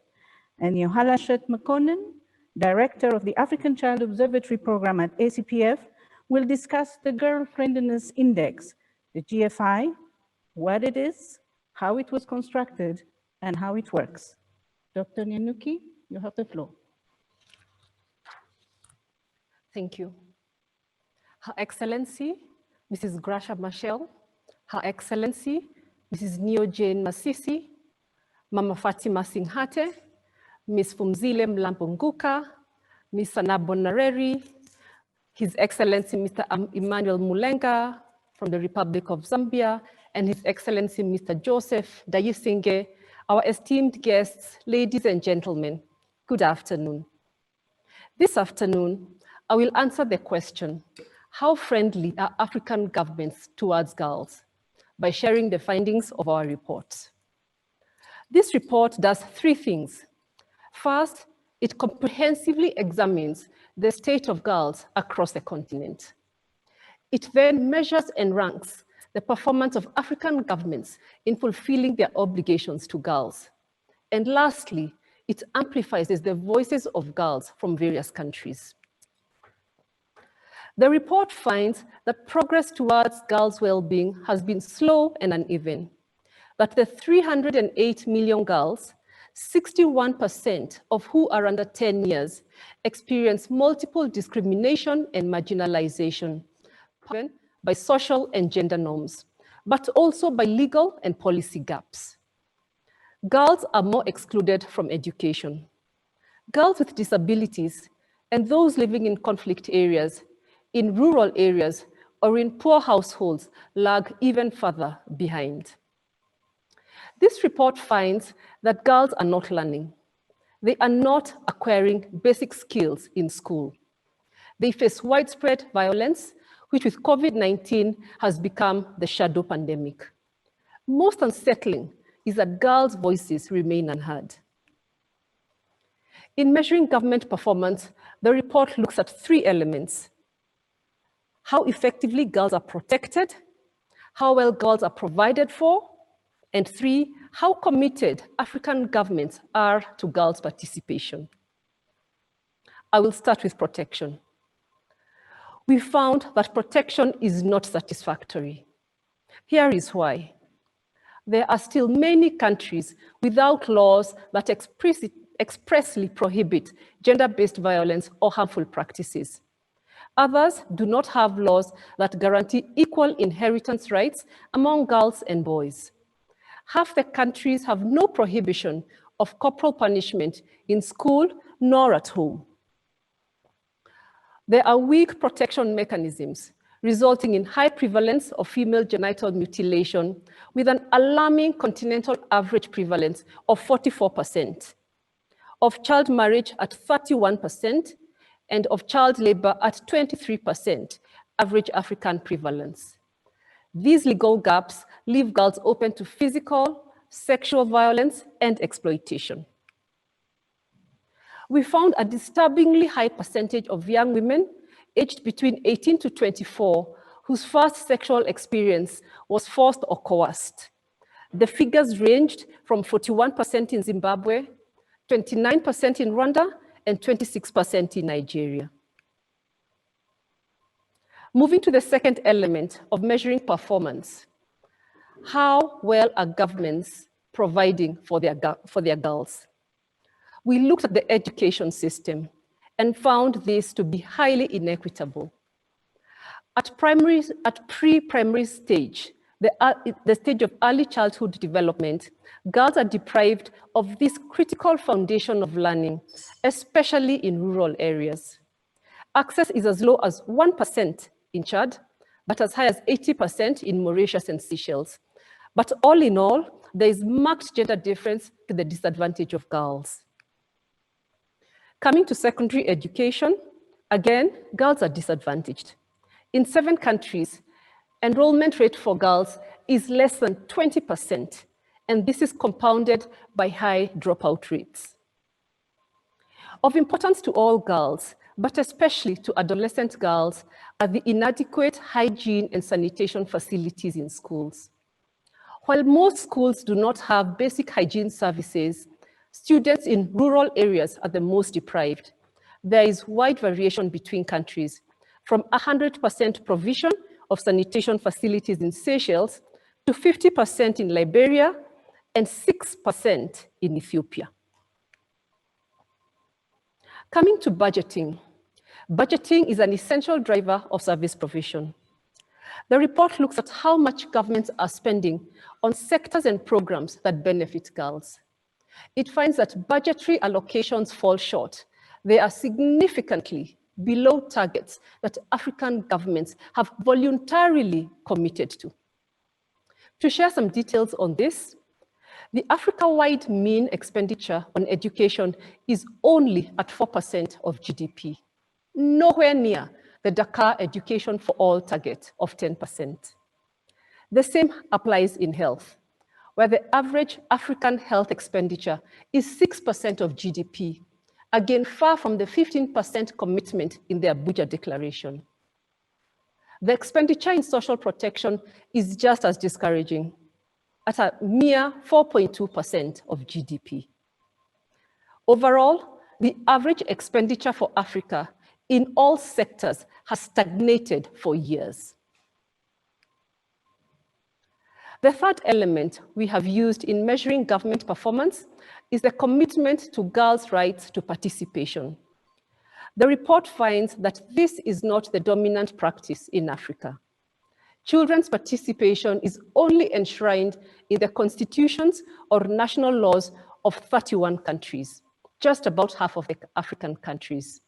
[SPEAKER 1] And Yohala Shet-Makonnen, Director of the African Child Observatory Program at ACPF, will discuss the Girl Friendliness Index, the GFI, what it is, how it was constructed, and how it works. Dr. Nyanyuki, you have the floor.
[SPEAKER 8] Thank you. Her Excellency, Mrs. Gracia Machel, Her Excellency, Mrs. Neo-Jane Masisi, Mama Fatima Singhate, Ms. Fumzile Mlampunguka, Ms. Sanabonareri, His Excellency Mr. Emmanuel Mulenga from the Republic of Zambia, and His Excellency Mr. Joseph Dayisinge, our esteemed guests, ladies and gentlemen, good afternoon. This afternoon, I will answer the question, how friendly are African governments towards girls? By sharing the findings of our report. This report does three things. First, it comprehensively examines the state of girls across the continent. It then measures and ranks the performance of African governments in fulfilling their obligations to girls. And lastly, it amplifies the voices of girls from various countries. The report finds that progress towards girls' well-being has been slow and uneven. that the 308 million girls, 61% of who are under 10 years, experience multiple discrimination and marginalization by social and gender norms, but also by legal and policy gaps. Girls are more excluded from education. Girls with disabilities and those living in conflict areas, in rural areas, or in poor households lag even further behind. This report finds that girls are not learning. They are not acquiring basic skills in school. They face widespread violence, which with COVID-19 has become the shadow pandemic. Most unsettling is that girls' voices remain unheard. In measuring government performance, the report looks at three elements: how effectively girls are protected, how well girls are provided for, and three, how committed African governments are to girls' participation. I will start with protection. We found that protection is not satisfactory. Here is why. There are still many countries without laws that expressly prohibit gender-based violence or harmful practices. Others do not have laws that guarantee equal inheritance rights among girls and boys. Half the countries have no prohibition of corporal punishment in school nor at home. There are weak protection mechanisms, resulting in high prevalence of female genital mutilation with an alarming continental average prevalence of 44%, of child marriage at 31%, and of child labor at 23%, average African prevalence. These legal gaps leave girls open to physical, sexual violence, and exploitation. We found a disturbingly high percentage of young women aged between 18 to 24 whose first sexual experience was forced or coerced. The figures ranged from 41% in Zimbabwe, 29% in Rwanda, and 26% in Nigeria. Moving to the second element of measuring performance, how well are governments providing for their girls? We looked at the education system and found this to be highly inequitable. At pre-primary stage, the stage of early childhood development, girls are deprived of this critical foundation of learning, especially in rural areas. Access is as low as 1% in Chad, but as high as 80% in Mauritius and Seychelles. But all in all, there is marked gender difference to the disadvantage of girls. Coming to secondary education, again, girls are disadvantaged. In 7 countries, enrollment rate for girls is less than 20%, and this is compounded by high dropout rates. Of importance to all girls, but especially to adolescent girls, are the inadequate hygiene and sanitation facilities in schools. While most schools do not have basic hygiene services, students in rural areas are the most deprived. There is wide variation between countries, from 100% provision of sanitation facilities in Seychelles to 50% in Liberia and 6% in Ethiopia. Coming to budgeting. Budgeting is an essential driver of service provision. The report looks at how much governments are spending on sectors and programs that benefit girls. It finds that budgetary allocations fall short. They are significantly below targets that African governments have voluntarily committed to. To share some details on this, the Africa-wide mean expenditure on education is only at 4% of GDP, nowhere near the Dakar Education for All target of 10%. The same applies in health, where the average African health expenditure is 6% of GDP, again far from the 15% commitment in the Abuja Declaration. The expenditure in social protection is just as discouraging, at a mere 4.2% of GDP. Overall, the average expenditure for Africa in all sectors has stagnated for years. The third element we have used in measuring government performance is the commitment to girls' rights to participation. The report finds that this is not the dominant practice in Africa. Children's participation is only enshrined in the constitutions or national laws of 31 countries, just about half of the African countries.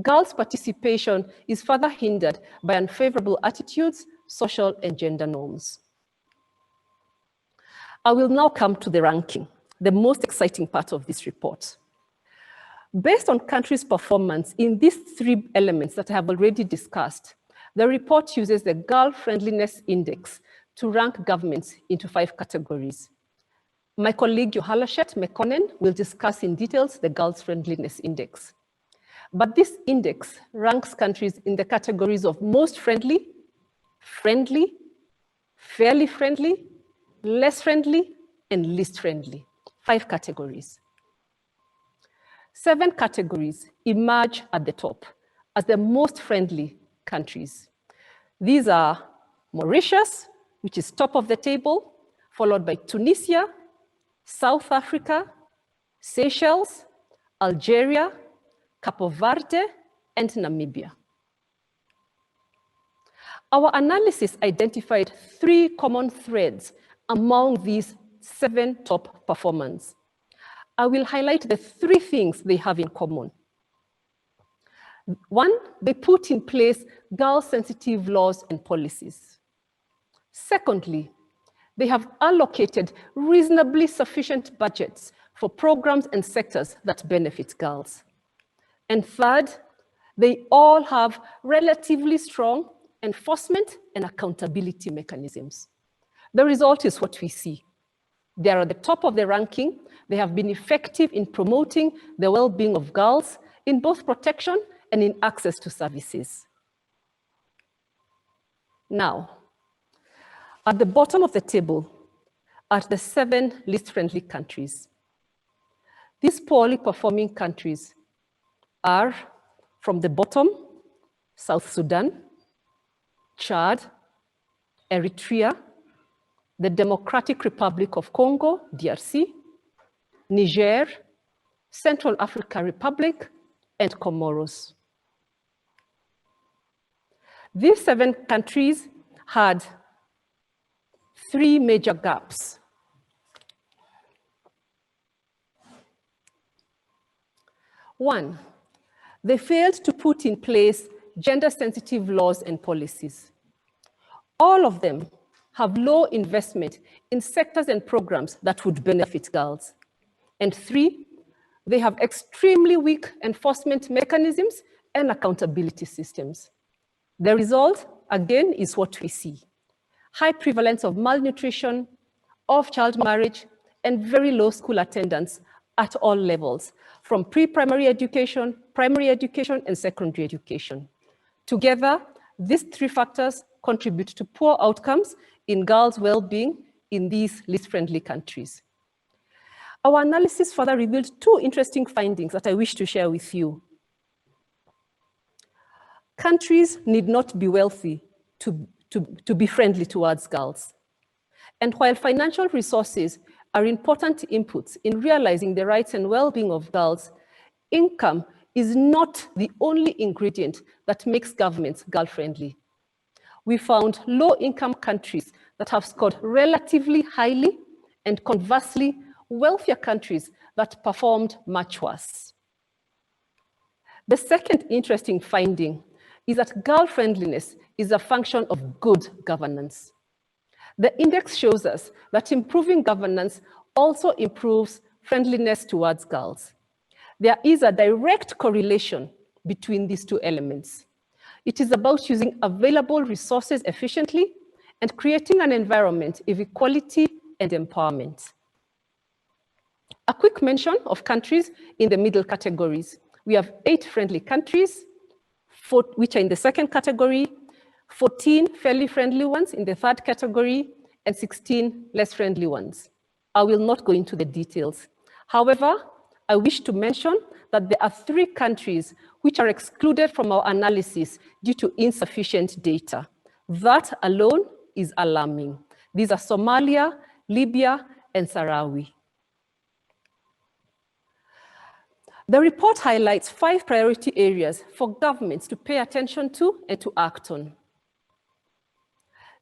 [SPEAKER 8] Girls' participation is further hindered by unfavorable attitudes, social and gender norms. I will now come to the ranking, the most exciting part of this report. Based on countries' performance in these three elements that I have already discussed, the report uses the Girl Friendliness Index to rank governments into 5 categories. My colleague Yohalashet Mekonnen will discuss in details the Girls Friendliness Index. But this index ranks countries in the categories of most friendly, friendly, fairly friendly, less friendly, and least friendly. 5 categories. 7 categories emerge at the top as the most friendly countries. These are Mauritius, which is top of the table, followed by Tunisia, South Africa, Seychelles, Algeria, Cape Verde, and Namibia. Our analysis identified 3 common threads among these 7 top performers. I will highlight the 3 things they have in common. 1, they put in place girl-sensitive laws and policies. Secondly, they have allocated reasonably sufficient budgets for programs and sectors that benefit girls. And third, they all have relatively strong enforcement and accountability mechanisms. The result is what we see. They are at the top of the ranking. They have been effective in promoting the well-being of girls in both protection and in access to services. Now, at the bottom of the table are the 7 least friendly countries. These poorly performing countries are, from the bottom, South Sudan, Chad, Eritrea, the Democratic Republic of Congo, DRC, Niger, Central African Republic, and Comoros. These 7 countries had 3 major gaps. One, they failed to put in place gender-sensitive laws and policies. All of them have low investment in sectors and programs that would benefit girls. And 3, they have extremely weak enforcement mechanisms and accountability systems. The result, again, is what we see. High prevalence of malnutrition, of child marriage, and very low school attendance at all levels, from pre-primary education, primary education, and secondary education. Together, these 3 factors contribute to poor outcomes in girls' well-being in these least friendly countries. Our analysis further revealed 2 interesting findings that I wish to share with you. Countries need not be wealthy to be friendly towards girls. And while financial resources are important inputs in realizing the rights and well-being of girls, income is not the only ingredient that makes governments girl-friendly. We found low-income countries that have scored relatively highly, and conversely, wealthier countries that performed much worse. The second interesting finding is that girl-friendliness is a function of good governance. The index shows us that improving governance also improves friendliness towards girls. There is a direct correlation between these 2 elements. It is about using available resources efficiently and creating an environment of equality and empowerment. A quick mention of countries in the middle categories. We have 8 friendly countries, which are in the second category, 14 fairly friendly ones in the third category, and 16 less friendly ones. I will not go into the details. However, I wish to mention that there are 3 countries which are excluded from our analysis due to insufficient data. That alone is alarming. These are Somalia, Libya, and Sahrawi. The report highlights 5 priority areas for governments to pay attention to and to act on.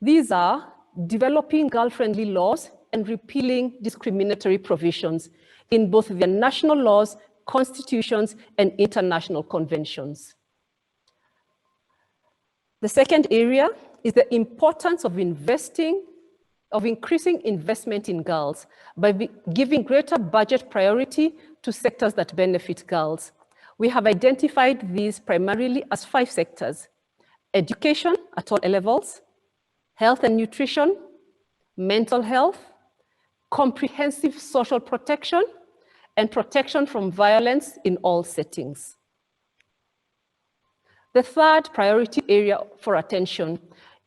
[SPEAKER 8] These are developing girl-friendly laws and repealing discriminatory provisions in both their national laws, constitutions, and international conventions. The second area is the importance of increasing investment in girls by giving greater budget priority to sectors that benefit girls. We have identified these primarily as 5 sectors: education at all levels, health and nutrition, mental health, comprehensive social protection, and protection from violence in all settings. The third priority area for attention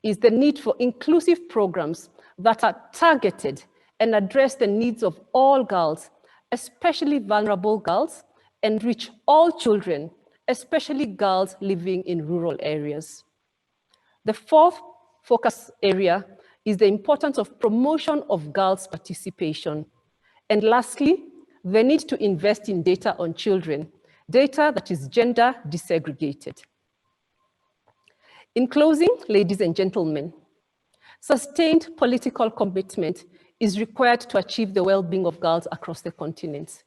[SPEAKER 8] is the need for inclusive programs that are targeted and address the needs of all girls, especially vulnerable girls, and reach all children, especially girls living in rural areas. The fourth focus area is the importance of promotion of girls' participation. And lastly, the need to invest in data on children, data that is gender desegregated. In closing, ladies and gentlemen, sustained political commitment is required to achieve the well-being of girls across the continent.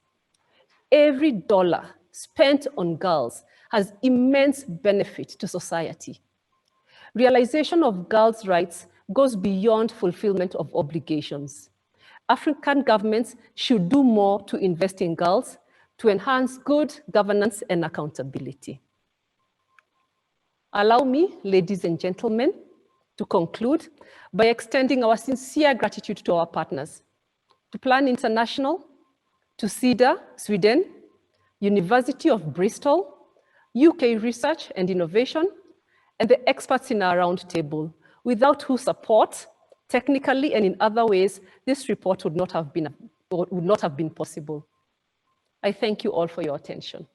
[SPEAKER 8] Every dollar spent on girls has immense benefit to society. Realization of girls' rights goes beyond fulfillment of obligations. African governments should do more to invest in girls to enhance good governance and accountability. Allow me, ladies and gentlemen, to conclude by extending our sincere gratitude to our partners, to Plan International, to CEDA, Sweden, University of Bristol, UK Research and Innovation, and the experts in our roundtable, without whose support, technically and in other ways, this report would not have been possible. I thank you all for your attention.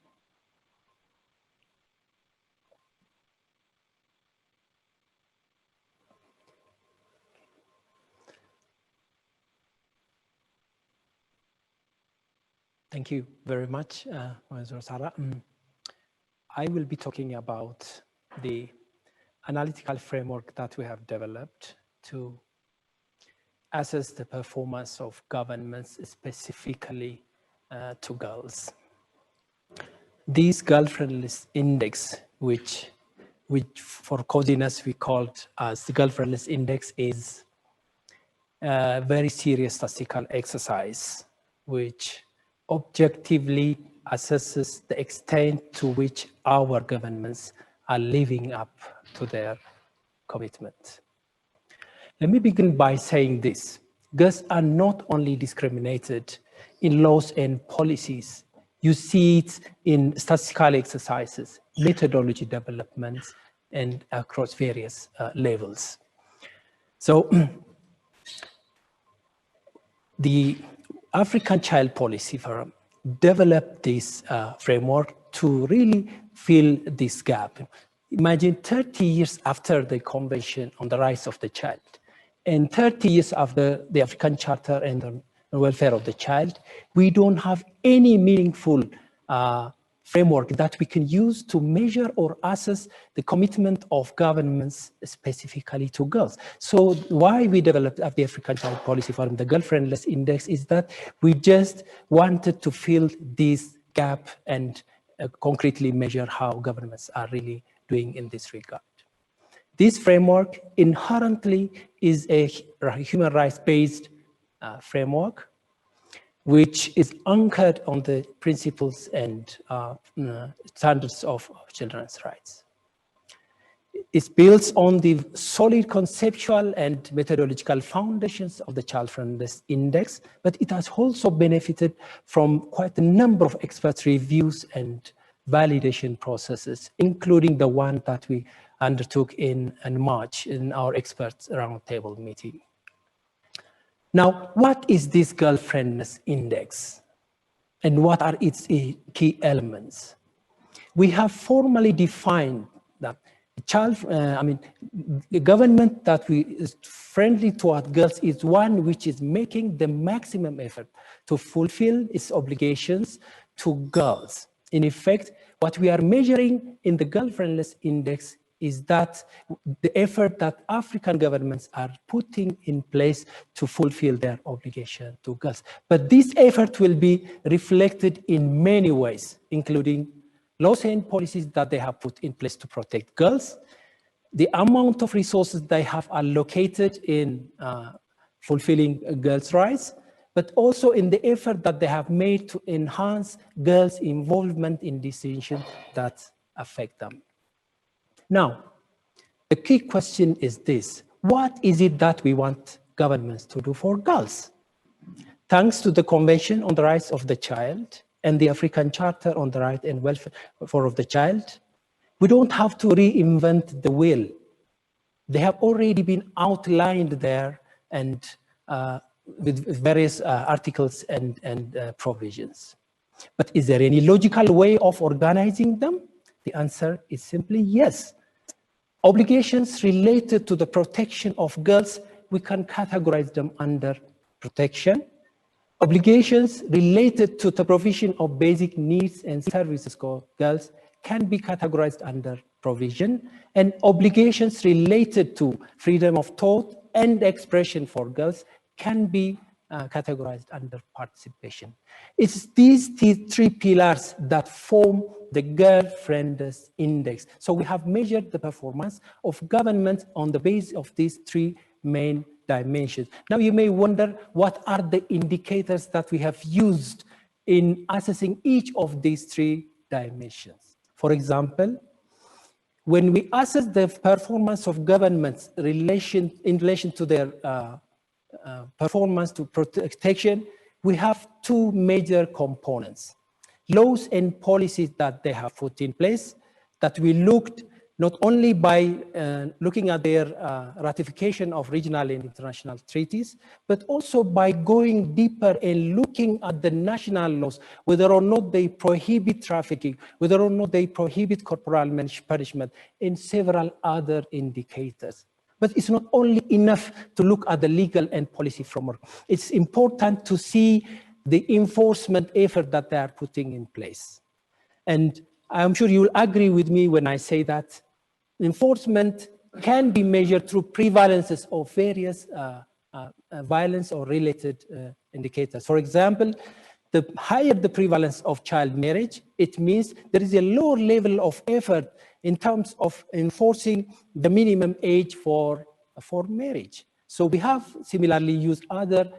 [SPEAKER 9] Thank you very much, Ms. Sarah. I will be talking about the analytical framework that we have developed to assess the performance of governments, specifically to girls. This girl-friendliness index, which for coziness we called as the girl-friendliness index, is a very serious statistical exercise, which objectively assesses the extent to which our governments are living up to their commitment. Let me begin by saying this. Girls are not only discriminated in laws and policies. You see it in statistical exercises, methodology developments, and across various levels. So the African Child Policy Forum developed this framework to really fill this gap. Imagine 30 years after the Convention on the Rights of the Child and 30 years after the African Charter and the welfare of the child, we don't have any meaningful framework that we can use to measure or assess the commitment of governments specifically to girls. So why we developed the African Child Policy Forum, the Girl-Friendliness Index, is that we just wanted to fill this gap and concretely measure how governments are really doing in this regard. This framework inherently is a human rights-based framework, which is anchored on the principles and standards of children's rights. It builds on the solid conceptual and methodological foundations of the Child Friendliness Index, but it has also benefited from quite a number of expert reviews and validation processes, including the one that we undertook in March in our experts roundtable meeting. Now, what is this Girl-Friendliness Index and what are its key elements? We have formally defined that The government that is friendly toward girls is one which is making the maximum effort to fulfill its obligations to girls. In effect, what we are measuring in the Girl Friendliness Index is that the effort that African governments are putting in place to fulfill their obligation to girls. But this effort will be reflected in many ways, including laws and policies that they have put in place to protect girls, the amount of resources they have allocated in fulfilling girls' rights, but also in the effort that they have made to enhance girls' involvement in decisions that affect them. Now, the key question is this: what is it that we want governments to do for girls? Thanks to the Convention on the Rights of the Child and the African Charter on the Right and Welfare of the Child, we don't have to reinvent the wheel. They have already been outlined there and with various articles and provisions. But is there any logical way of organizing them? The answer is simply yes. Obligations related to the protection of girls, we can categorize them under protection. Obligations related to the provision of basic needs and services for girls can be categorized under provision, and obligations related to freedom of thought and expression for girls can be categorized under participation. It's these three pillars that form the Girl Friendliness Index. So we have measured the performance of government on the basis of these three main dimensions. Now you may wonder, what are the indicators that we have used in assessing each of these three dimensions? For example, when we assess the performance of governments in relation to their performance to protection, we have two major components: laws and policies that they have put in place, that we looked not only by looking at their ratification of regional and international treaties, but also by going deeper and looking at the national laws, whether or not they prohibit trafficking, whether or not they prohibit corporal punishment, and several other indicators. But it's not only enough to look at the legal and policy framework. It's important to see the enforcement effort that they are putting in place. And I'm sure you'll agree with me when I say that enforcement can be measured through prevalences of various violence or related indicators. For example, the higher the prevalence of child marriage, it means there is a lower level of effort in terms of enforcing the minimum age for marriage. So we have similarly used other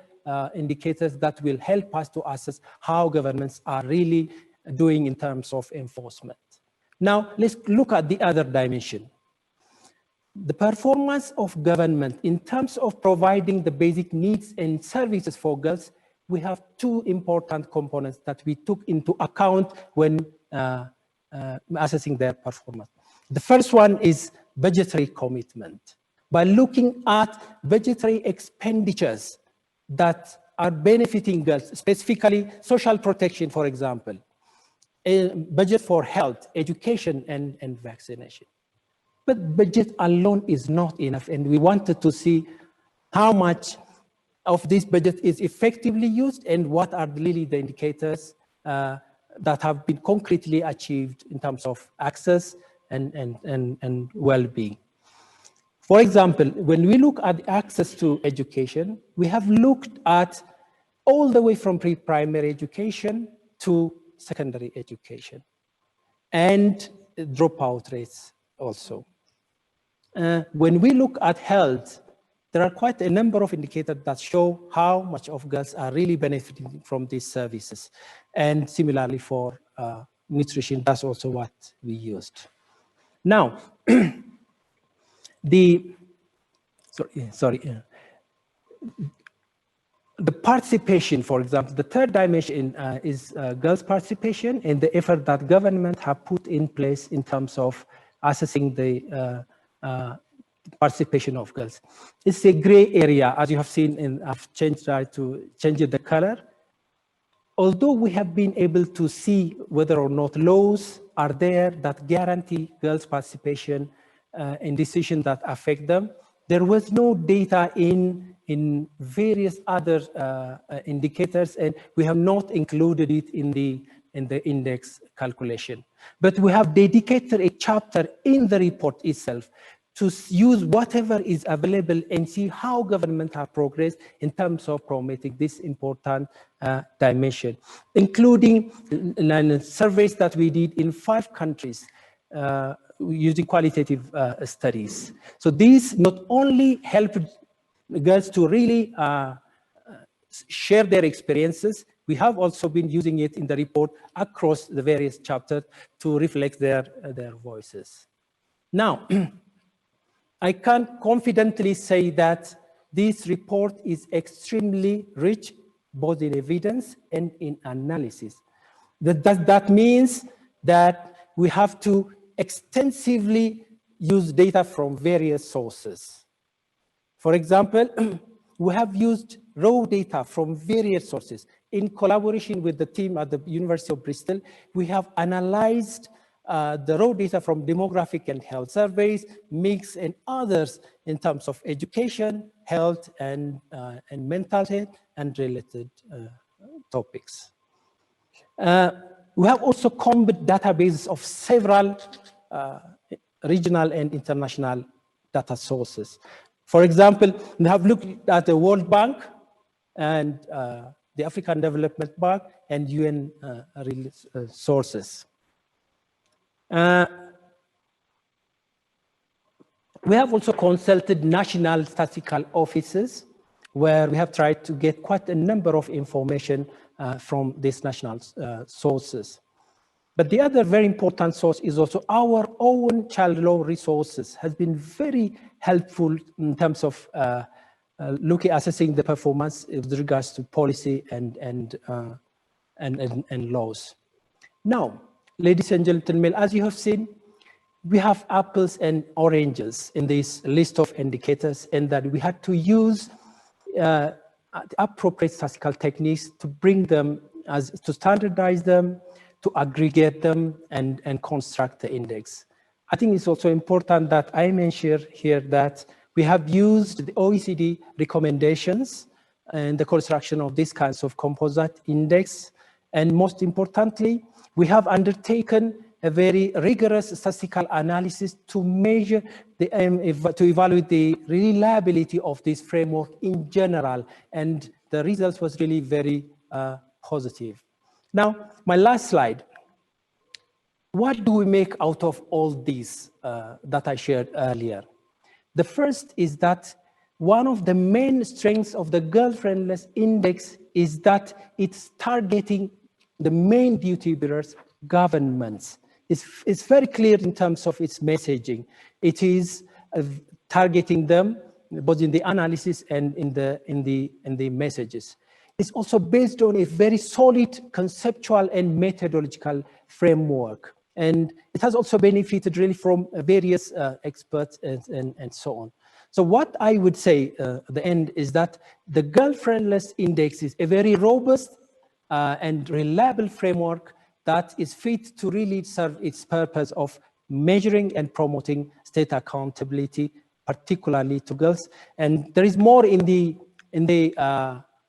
[SPEAKER 9] indicators that will help us to assess how governments are really doing in terms of enforcement. Now, let's look at the other dimension. The performance of government in terms of providing the basic needs and services for girls, we have two important components that we took into account when assessing their performance. The first one is budgetary commitment. By looking at budgetary expenditures that are benefiting girls, specifically social protection, for example, a budget for health, education, and vaccination. But budget alone is not enough, and we wanted to see how much of this budget is effectively used and what are really the indicators that have been concretely achieved in terms of access and well-being. For example, when we look at access to education, we have looked at all the way from pre-primary education to secondary education and dropout rates also. When we look at health, there are quite a number of indicators that show how much of girls are really benefiting from these services. And similarly for nutrition, that's also what we used. Now, the participation, for example, the third dimension is girls' participation and the effort that government have put in place in terms of assessing the participation of girls. It's a gray area, as you have seen, and I've tried to change the color. Although we have been able to see whether or not laws are there that guarantee girls' participation, in decisions that affect them. There was no data in various other indicators, and we have not included it in the index calculation. But we have dedicated a chapter in the report itself to use whatever is available and see how government have progressed in terms of promoting this important dimension, including surveys that we did in 5 countries using qualitative studies. So these not only helped girls to really share their experiences, we have also been using it in the report across the various chapters to reflect their voices. Now, I can confidently say that this report is extremely rich, both in evidence and in analysis. That means that we have to extensively use data from various sources. For example, we have used raw data from various sources. In collaboration with the team at the University of Bristol, we have analyzed the raw data from demographic and health surveys, mix and others in terms of education, health, and mental health and related topics. We have also combined databases of several regional and international data sources. For example, we have looked at the World Bank and the African Development Bank and UN sources. We have also consulted national statistical offices where we have tried to get quite a number of information from these national sources. But the other very important source is also our own child law resources has been very helpful in terms of assessing the performance with regards to policy and laws. Now, ladies and gentlemen, as you have seen, we have apples and oranges in this list of indicators, and that we had to use appropriate statistical techniques to bring them, to standardize them, to aggregate them, and construct the index. I think it's also important that I mention here that we have used the OECD recommendations and the construction of these kinds of composite index. And most importantly, we have undertaken a very rigorous statistical analysis to measure to evaluate the reliability of this framework in general. And the results was really very positive. Now, my last slide. What do we make out of all these that I shared earlier? The first is that one of the main strengths of the Girl Friendless Index is that it's targeting the main duty bearers, governments. It's very clear in terms of its messaging. It is targeting them both in the analysis and in the messages. It's also based on a very solid conceptual and methodological framework. And it has also benefited really from various experts and so on. So what I would say at the end is that the Girl Friendless Index is a very robust and reliable framework that is fit to really serve its purpose of measuring and promoting state accountability, particularly to girls. And there is more in the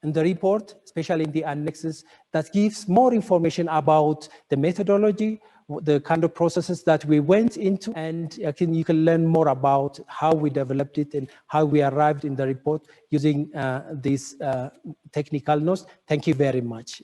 [SPEAKER 9] report, especially in the annexes, that gives more information about the methodology, the kind of processes that we went into, and you can learn more about how we developed it and how we arrived in the report using these technical notes. Thank you very much.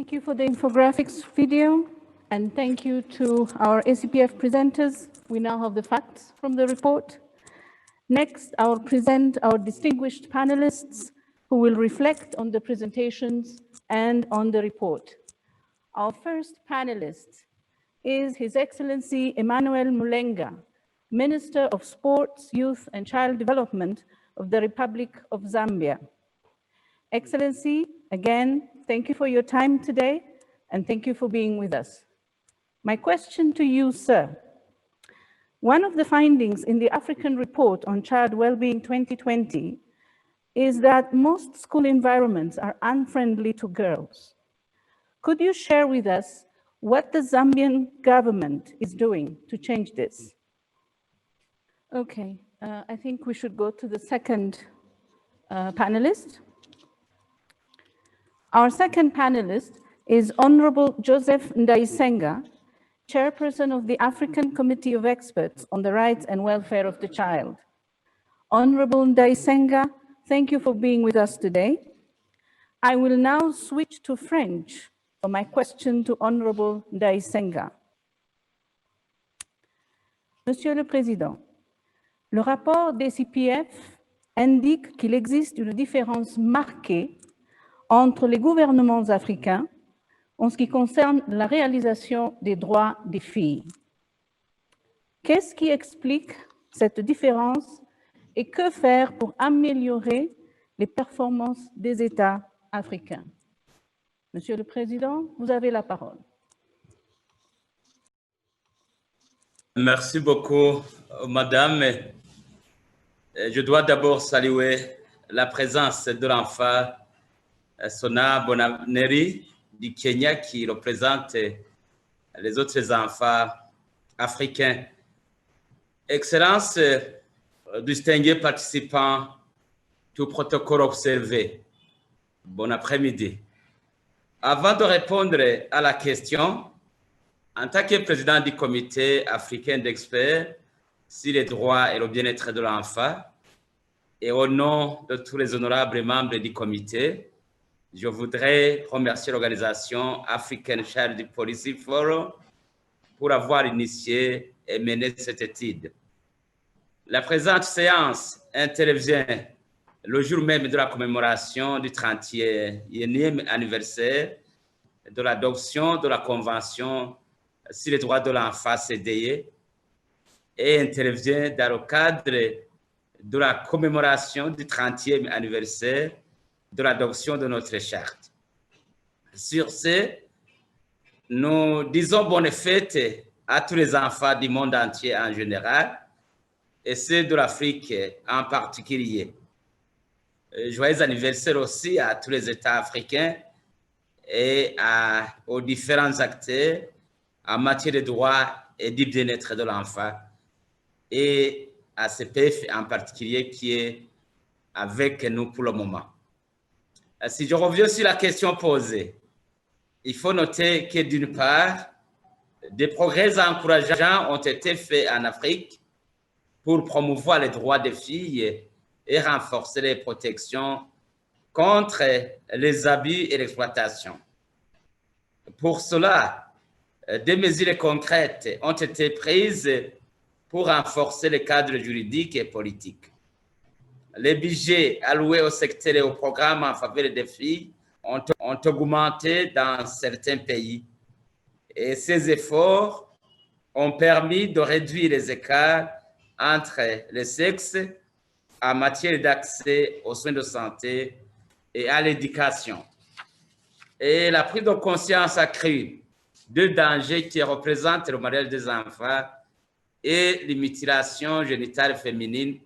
[SPEAKER 1] Thank you for the infographics video, and thank you to our ACPF presenters. We now have the facts from the report. Next, I will present our distinguished panelists who will reflect on the presentations and on the report. Our first panelist is His Excellency Emmanuel Mulenga, Minister of Sports, Youth and Child Development of the Republic of Zambia. Excellency, again, thank you for your time today, and thank you for being with us. My question to you, sir. One of the findings in the African Report on Child Wellbeing 2020 is that most school environments are unfriendly to girls. Could you share with us what the Zambian government is doing to change this? Okay, I think we should go to the second panelist. Our second panelist is Honorable Joseph Ndaisenga, Chairperson of the African Committee of Experts on the Rights and Welfare of the Child. Honorable Ndaisenga, thank you for being with us today. I will now switch to French for my question to Honorable Ndaisenga. Monsieur le Président, le rapport des CPF indique qu'il existe une différence marquée entre les gouvernements africains en ce qui concerne la réalisation des droits des filles. Qu'est-ce qui explique cette différence et que faire pour améliorer les performances des États africains? Monsieur le Président, vous avez la parole.
[SPEAKER 10] Merci beaucoup, Madame. Je dois d'abord saluer la présence de l'enfant Sona Bonaneri du Kenya qui représente les autres enfants africains. Excellence, distingués participants, tout protocole observé. Bon après-midi. Avant de répondre à la question, en tant que président du comité africain d'experts sur les droits et le bien-être de l'enfant, et au nom de tous les honorables membres du comité, je voudrais remercier l'organisation African Child Policy Forum pour avoir initié et mené cette étude. La présente séance intervient le jour même de la commémoration du 30e anniversaire de l'adoption de la Convention sur les droits de l'enfant CDE et intervient dans le cadre de la commémoration du 30e anniversaire de l'adoption de notre charte. Sur ce, nous disons bonne fête à tous les enfants du monde entier en général et ceux de l'Afrique en particulier. Joyeux anniversaire aussi à tous les États africains et aux différents acteurs en matière de droits et du bien-être de l'enfant et à CPF en particulier qui est avec nous pour le moment. Si je reviens sur la question posée, il faut noter que d'une part, des progrès encourageants ont été faits en Afrique pour promouvoir les droits des filles et renforcer les protections contre les abus et l'exploitation. Pour cela, des mesures concrètes ont été prises pour renforcer le cadre juridique et politique. Les budgets alloués au secteur et au programme en faveur des filles ont augmenté dans certains pays. Et ces efforts ont permis de réduire les écarts entre les sexes en matière d'accès aux soins de santé et à l'éducation. Et la prise de conscience accrue de dangers qui représentent le mariage des enfants et les mutilations génitales féminines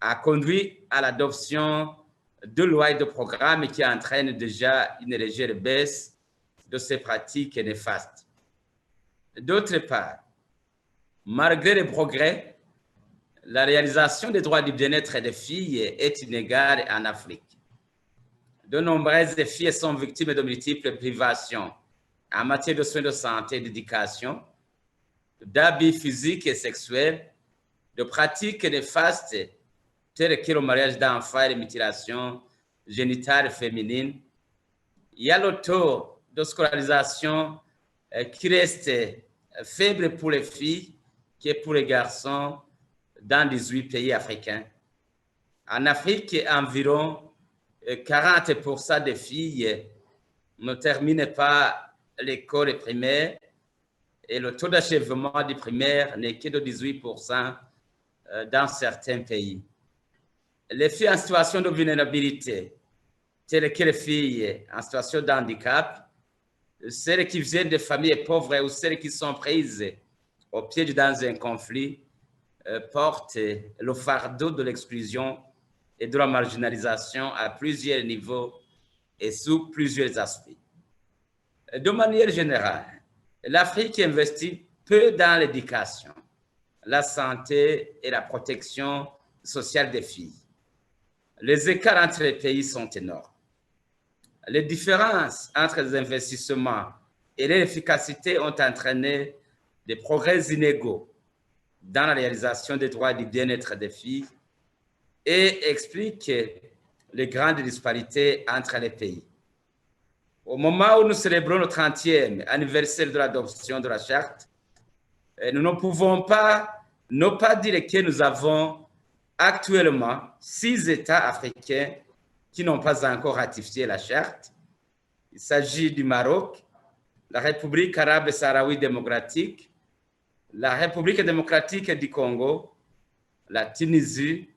[SPEAKER 10] a conduit à l'adoption de lois et de programmes qui entraînent déjà une légère baisse de ces pratiques néfastes. D'autre part, malgré les progrès, la réalisation des droits du bien-être des filles est inégale en Afrique. De nombreuses filles sont victimes de multiples privations en matière de soins de santé et d'éducation, d'abus physiques et sexuels, de pratiques néfastes telles que le mariage d'enfants et les mutilations génitales féminines. Il y a le taux de scolarisation qui reste faible pour les filles que pour les garçons dans 18 pays africains. En Afrique, environ 40% des filles ne terminent pas l'école primaire et le taux d'achèvement du primaire n'est que de 18% dans certains pays. Les filles en situation de vulnérabilité, telles que les filles en situation de handicap, celles qui viennent de familles pauvres ou celles qui sont prises au piège dans un conflit, portent le fardeau de l'exclusion et de la marginalisation à plusieurs niveaux et sous plusieurs aspects. De manière générale, l'Afrique investit peu dans l'éducation, la santé et la protection sociale des filles. Les écarts entre les pays sont énormes. Les différences entre les investissements et l'efficacité ont entraîné des progrès inégaux dans la réalisation des droits du bien-être des filles et expliquent les grandes disparités entre les pays. Au moment où nous célébrons le 30e anniversaire de l'adoption de la charte, nous ne pouvons pas ne pas dire que nous avons actuellement 6 États africains qui n'ont pas encore ratifié la charte. Il s'agit du Maroc, la République arabe sahraoui démocratique, la République démocratique du Congo, la Tunisie,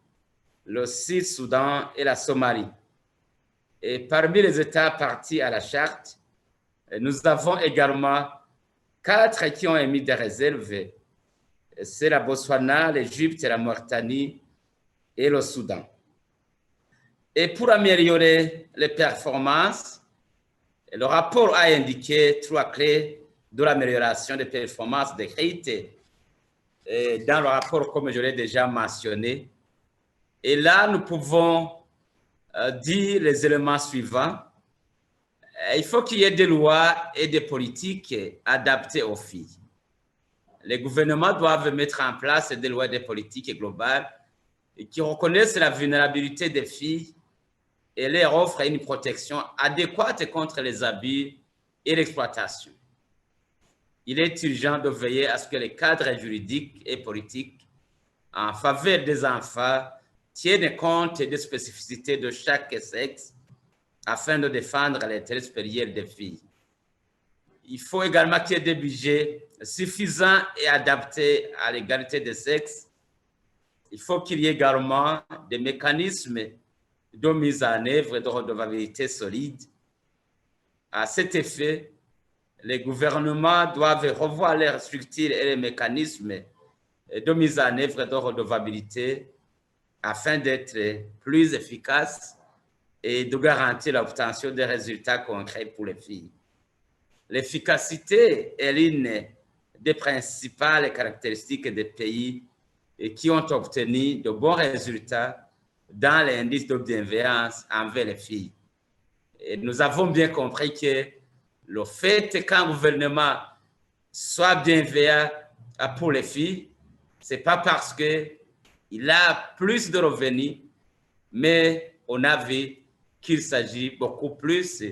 [SPEAKER 10] le Sud-Soudan et la Somalie. Et parmi les États partis à la charte, nous avons également 4 qui ont émis des réserves. C'est la Botswana, l'Égypte, la Mauritanie et le Soudan. Et pour améliorer les performances, le rapport a indiqué 3 clés de l'amélioration des performances décrites dans le rapport, comme je l'ai déjà mentionné. Et là, nous pouvons dire les éléments suivants. Il faut qu'il y ait des lois et des politiques adaptées aux filles. Les gouvernements doivent mettre en place des lois et des politiques globales qui reconnaissent la vulnérabilité des filles et leur offrent une protection adéquate contre les abus et l'exploitation. Il est urgent de veiller à ce que les cadres juridiques et politiques en faveur des enfants tiennent compte des spécificités de chaque sexe afin de défendre l'intérêt supérieur des filles. Il faut également qu'il y ait des budgets suffisants et adaptés à l'égalité des sexes. Il faut qu'il y ait également des mécanismes de mise en œuvre de redevabilité solide. À cet effet, les gouvernements doivent revoir leurs structures et les mécanismes de mise en œuvre de redevabilité afin d'être plus efficaces et de garantir l'obtention des résultats concrets pour les filles. L'efficacité est l'une des principales caractéristiques des pays qui ont obtenu de bons résultats dans l'indice de bienveillance envers les filles. Et nous avons bien compris que le fait qu'un gouvernement soit bienveillant pour les filles, ce n'est pas parce qu'il a plus de revenus, mais on a vu qu'il s'agit beaucoup plus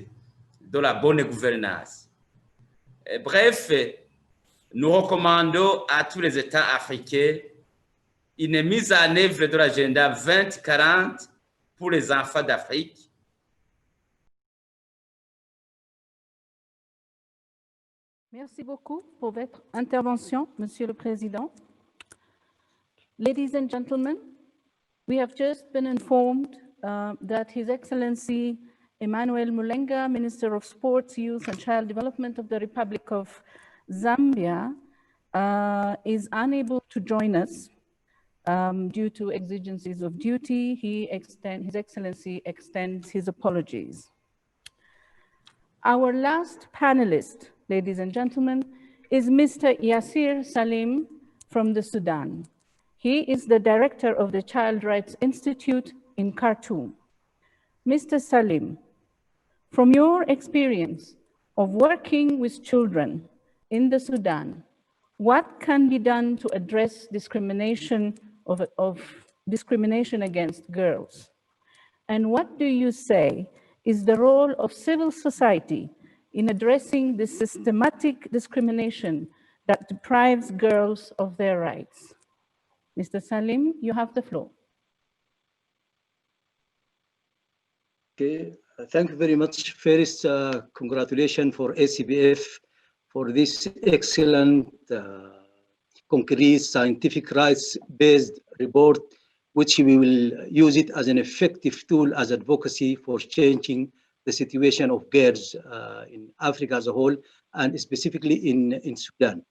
[SPEAKER 10] de la bonne gouvernance. Et bref, nous recommandons à tous les États africains une mise en œuvre de l'agenda 2040 pour les enfants d'Afrique.
[SPEAKER 1] Merci beaucoup pour votre intervention, Monsieur le Président. Ladies and gentlemen, we have just been informed that His Excellency Emmanuel Mulenga, Minister of Sports, Youth and Child Development of the Republic of Zambia, is unable to join us due to exigencies of duty. His Excellency extends his apologies. Our last panelist, ladies and gentlemen, is Mr. Yasir Salim from the Sudan. He is the director of the Child Rights Institute in Khartoum. Mr. Salim, from your experience of working with children in the Sudan, what can be done to address discrimination discrimination against girls? And what do you say is the role of civil society in addressing the systematic discrimination that deprives girls of their rights. Mr. Salim, you have the floor.
[SPEAKER 11] Okay, thank you very much. First, congratulations for ACPF for this excellent, concrete, scientific rights-based report, which we will use it as an effective tool as advocacy for changing the situation of girls in Africa as a whole, and specifically in Sudan.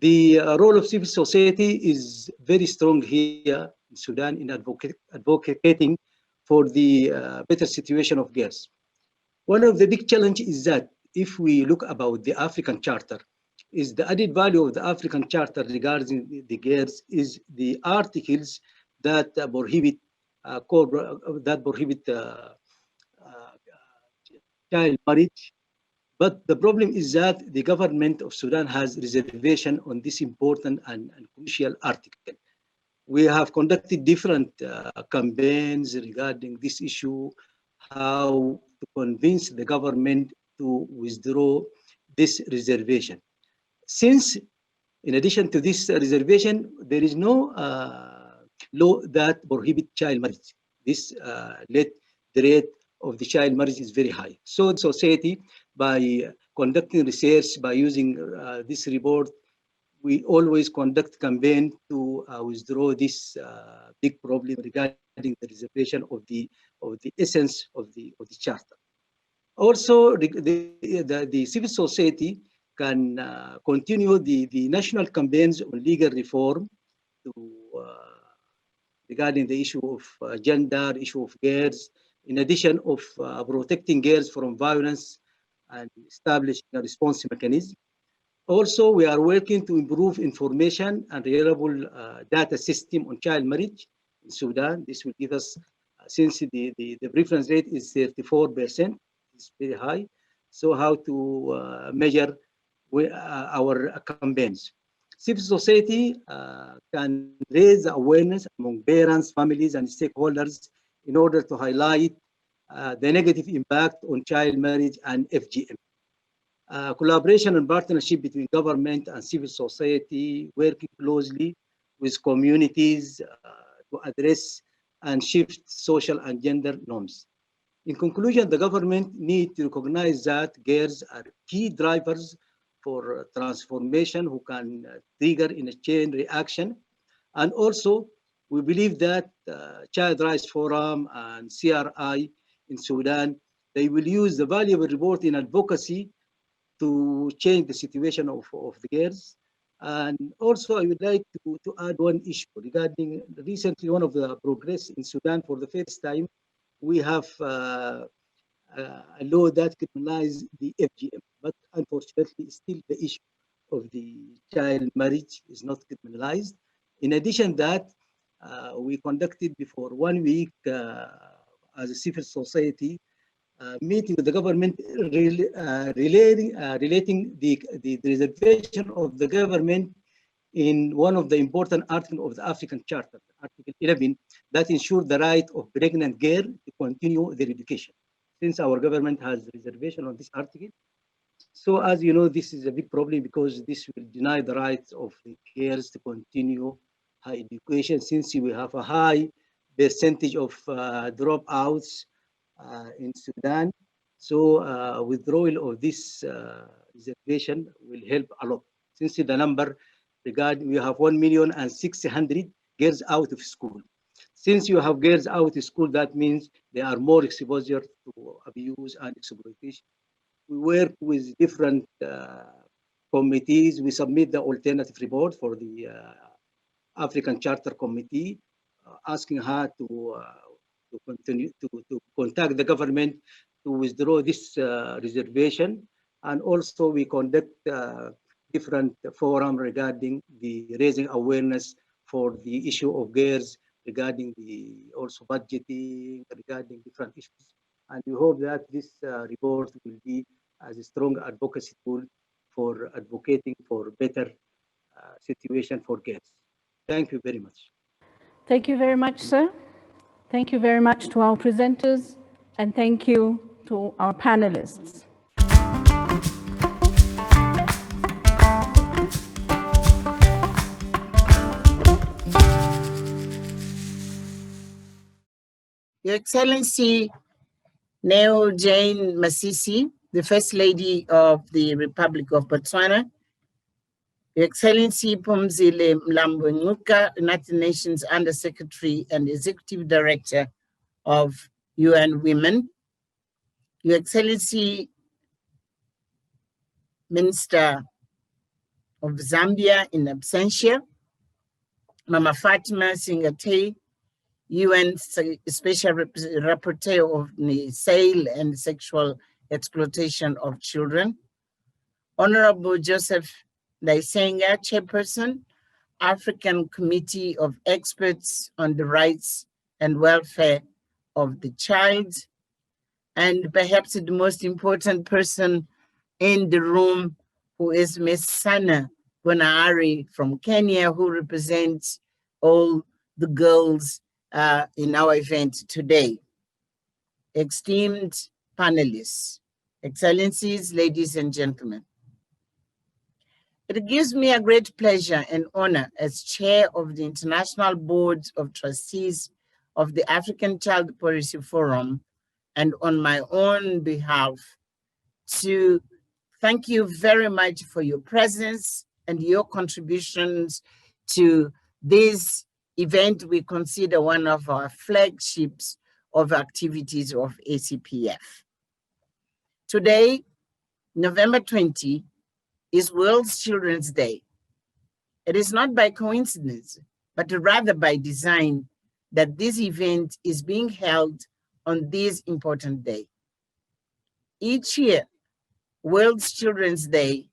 [SPEAKER 11] The role of civil society is very strong here in Sudan in advocating for the better situation of girls. One of the big challenges is that if we look about the African Charter, is the added value of the African Charter regarding the girls is the articles that prohibit child marriage. But the problem is that the government of Sudan has reservation on this important and crucial article. We have conducted different campaigns regarding this issue, how to convince the government to withdraw this reservation. Since, in addition to this reservation, there is no law that prohibits child marriage. This led the rate of the child marriage is very high. So the society, by conducting research, by using this report, we always conduct campaign to withdraw this big problem regarding the reservation of the essence of the charter. Also, the civil society can continue the national campaigns on legal reform to regarding the issue of gender, issue of girls, in addition of protecting girls from violence and establishing a response mechanism. Also, we are working to improve information and reliable data system on child marriage in Sudan. This will give us, since the preference rate is 34%, it's very high. So how to measure our campaigns. Civil society can raise awareness among parents, families, and stakeholders in order to highlight the negative impact on child marriage and FGM. Collaboration and partnership between government and civil society, working closely with communities to address and shift social and gender norms. In conclusion, the government needs to recognize that girls are key drivers for transformation who can trigger in a chain reaction. And also, we believe that Child Rights Forum and CRI in Sudan, they will use the valuable report in advocacy to change the situation of the girls. And also, I would like to add one issue regarding recently one of the progress in Sudan. For the first time, we have a law that criminalizes the FGM, but unfortunately, still the issue of the child marriage is not criminalized. In addition that, we conducted before 1 week as a civil society meeting with the government relating the reservation of the government in one of the important articles of the African Charter, Article 11, that ensures the right of pregnant girl to continue their education. Since our government has reservation on this article, so as you know, this is a big problem because this will deny the rights of the girls to continue high education, since we have a high percentage of dropouts in Sudan. So withdrawal of this reservation will help a lot. Since the number regarding, we have 1,600,000 girls out of school. Since you have girls out of school, that means they are more exposed to abuse and exploitation. We work with different committees. We submit the alternative report for the African Charter Committee, asking her to continue to contact the government to withdraw this reservation. And also we conduct different forum regarding the raising awareness for the issue of girls, regarding the also budgeting, regarding different issues. And we hope that this report will be as a strong advocacy tool for advocating for better situation for girls. Thank you very much.
[SPEAKER 1] Thank you very much, sir. Thank you very much to our presenters, and thank you to our panelists.
[SPEAKER 12] Your Excellency Neo Jane Masisi, the First Lady of the Republic of Botswana, Your Excellency Phumzile Mlambo-Ngcuka, United Nations Under Secretary and Executive Director of UN Women, Your Excellency Minister of Zambia in absentia, Mama Fatima Singate, UN Special Rapporteur of the sale and sexual exploitation of children, Honorable Joseph Ndaisenga, Chairperson, African Committee of Experts on the Rights and Welfare of the Child, and perhaps the most important person in the room, who is Ms. Sana Bonahari from Kenya, who represents all the girls in our event today. Esteemed panelists, Excellencies, ladies and gentlemen, it gives me a great pleasure and honor as chair of the International Board of Trustees of the African Child Policy Forum, and on my own behalf, to thank you very much for your presence and your contributions to this event we consider one of our flagships of activities of ACPF. Today, November 20, is World Children's Day. It is not by coincidence, but rather by design, that this event is being held on this important day. Each year, World Children's Day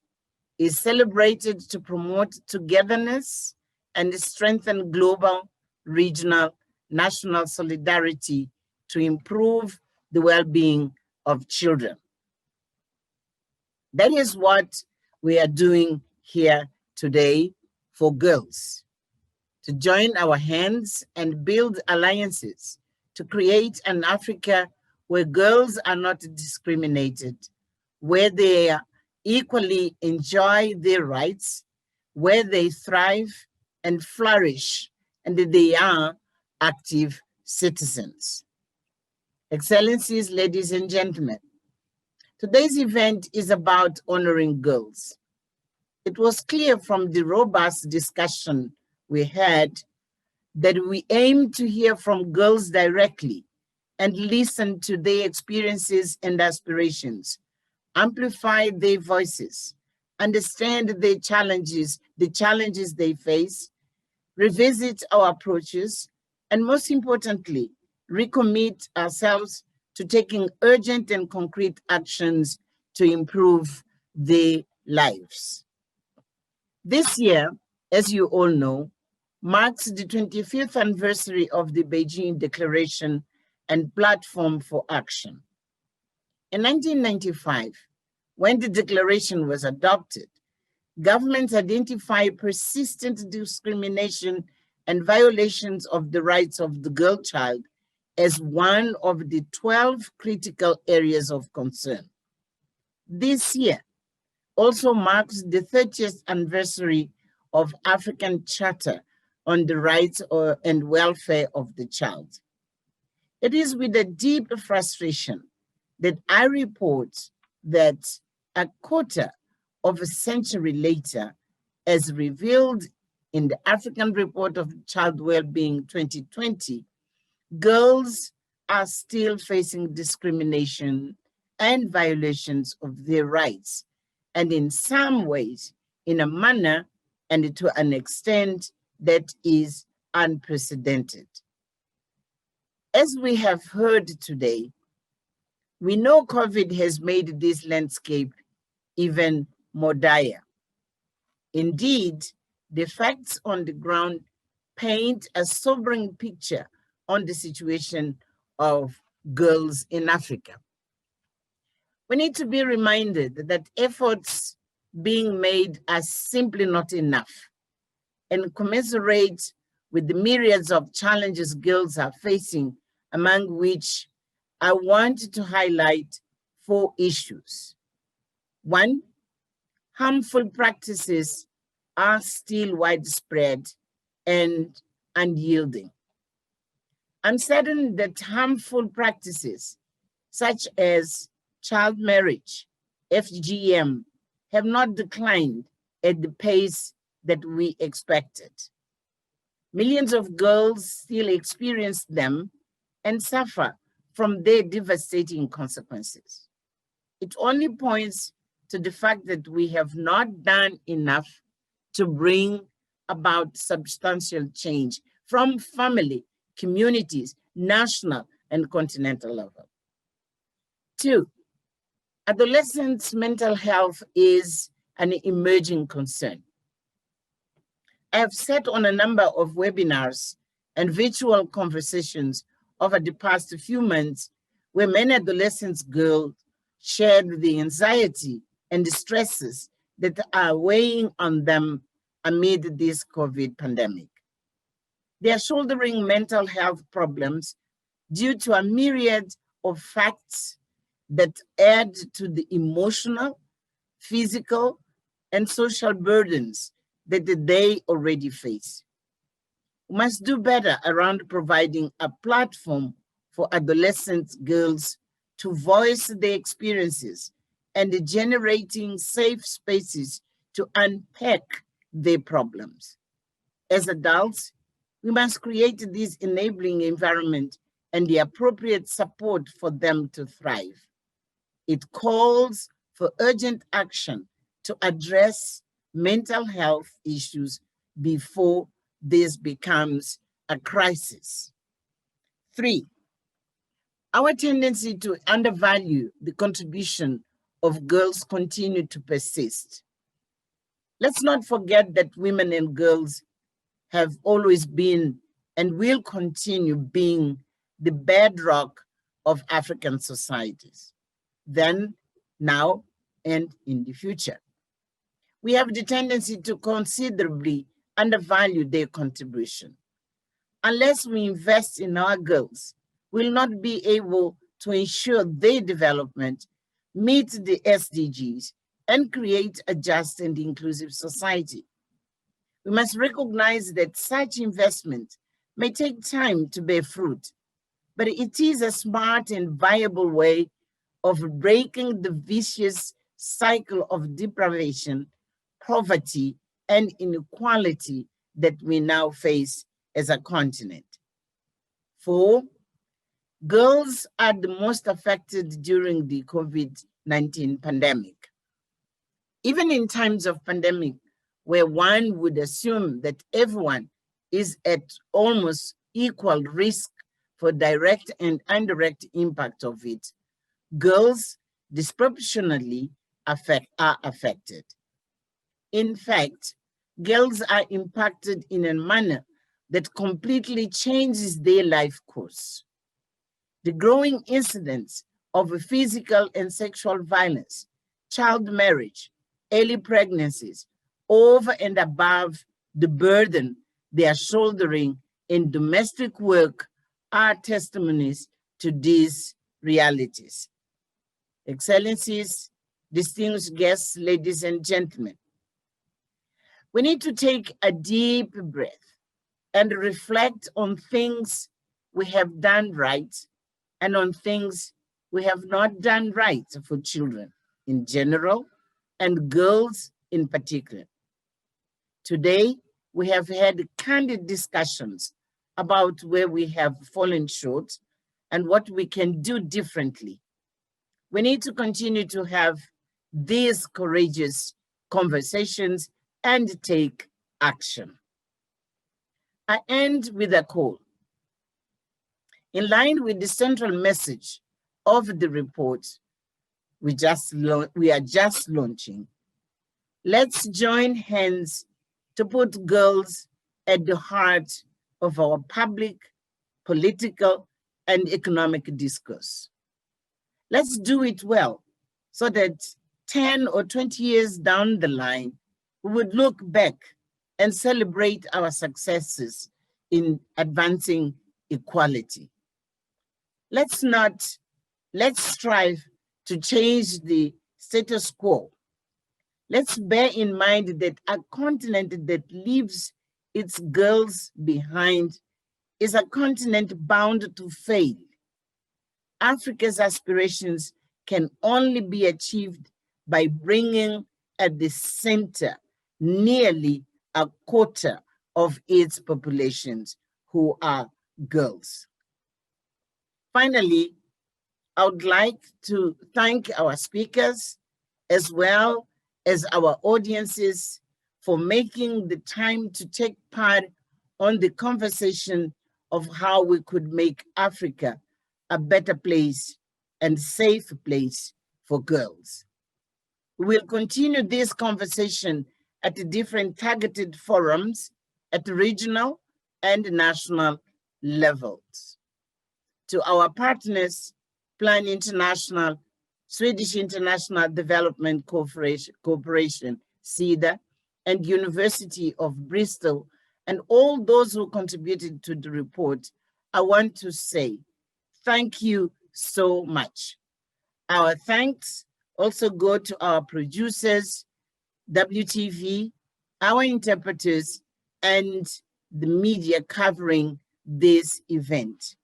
[SPEAKER 12] is celebrated to promote togetherness and strengthen global, regional, national solidarity to improve the well-being of children. That is what we are doing here today for girls, to join our hands and build alliances to create an Africa where girls are not discriminated, where they equally enjoy their rights, where they thrive and flourish, and that they are active citizens. Excellencies, ladies and gentlemen, today's event is about honoring girls. It was clear from the robust discussion we had that we aim to hear from girls directly and listen to their experiences and aspirations, amplify their voices, understand their challenges, the challenges they face, revisit our approaches, and most importantly, recommit ourselves to taking urgent and concrete actions to improve their lives. This year, as you all know, marks the 25th anniversary of the Beijing Declaration and Platform for Action. In 1995, when the declaration was adopted, governments identified persistent discrimination and violations of the rights of the girl child as one of the 12 critical areas of concern. This year also marks the 30th anniversary of African Charter on the Rights and Welfare of the Child. It is with a deep frustration that I report that a quarter of a century later, as revealed in the African Report of Child Wellbeing 2020, girls are still facing discrimination and violations of their rights, and in some ways, in a manner and to an extent that is unprecedented. As we have heard today, we know COVID has made this landscape even more dire. Indeed, the facts on the ground paint a sobering picture on the situation of girls in Africa. We need to be reminded that efforts being made are simply not enough and commensurate with the myriads of challenges girls are facing, among which I want to highlight 4 issues. 1, harmful practices are still widespread and unyielding. I'm certain that harmful practices such as child marriage, FGM, have not declined at the pace that we expected. Millions of girls still experience them and suffer from their devastating consequences. It only points to the fact that we have not done enough to bring about substantial change from family, communities, national, and continental level. 2, adolescents' mental health is an emerging concern. I have sat on a number of webinars and virtual conversations over the past few months where many adolescent girls shared the anxiety and the stresses that are weighing on them amid this COVID pandemic. They are shouldering mental health problems due to a myriad of facts that add to the emotional, physical, and social burdens that they already face. We must do better around providing a platform for adolescent girls to voice their experiences and generating safe spaces to unpack their problems. As adults, we must create this enabling environment and the appropriate support for them to thrive. It calls for urgent action to address mental health issues before this becomes a crisis. 3, our tendency to undervalue the contribution of girls continue to persist. Let's not forget that women and girls have always been and will continue being the bedrock of African societies, then, now, and in the future. We have the tendency to considerably undervalue their contribution. Unless we invest in our girls, we'll not be able to ensure their development, meet the SDGs, and create a just and inclusive society. We must recognize that such investment may take time to bear fruit, but it is a smart and viable way of breaking the vicious cycle of deprivation, poverty, and inequality that we now face as a continent. 4, girls are the most affected during the COVID-19 pandemic. Even in times of pandemic, where one would assume that everyone is at almost equal risk for direct and indirect impact of it, girls disproportionately are affected. In fact, girls are impacted in a manner that completely changes their life course. The growing incidence of physical and sexual violence, child marriage, early pregnancies, over and above the burden they are shouldering in domestic work are testimonies to these realities. Excellencies, distinguished guests, ladies and gentlemen, we need to take a deep breath and reflect on things we have done right and on things we have not done right for children in general and girls in particular. Today, we have had candid discussions about where we have fallen short and what we can do differently. We need to continue to have these courageous conversations and take action. I end with a call. In line with the central message of the report we are just launching, let's join hands to put girls at the heart of our public, political, and economic discourse. Let's do it well so that 10 or 20 years down the line, we would look back and celebrate our successes in advancing equality. Let's strive to change the status quo. Let's bear in mind that a continent that leaves its girls behind is a continent bound to fail. Africa's aspirations can only be achieved by bringing at the center nearly a quarter of its populations who are girls. Finally, I would like to thank our speakers as well as our audiences for making the time to take part on the conversation of how we could make Africa a better place and safe place for girls. We will continue this conversation at the different targeted forums at regional and national levels. To our partners, Plan International, Swedish International Development Corporation, SIDA, and University of Bristol, and all those who contributed to the report, I want to say thank you so much. Our thanks also go to our producers, WTV, our interpreters, and the media covering this event.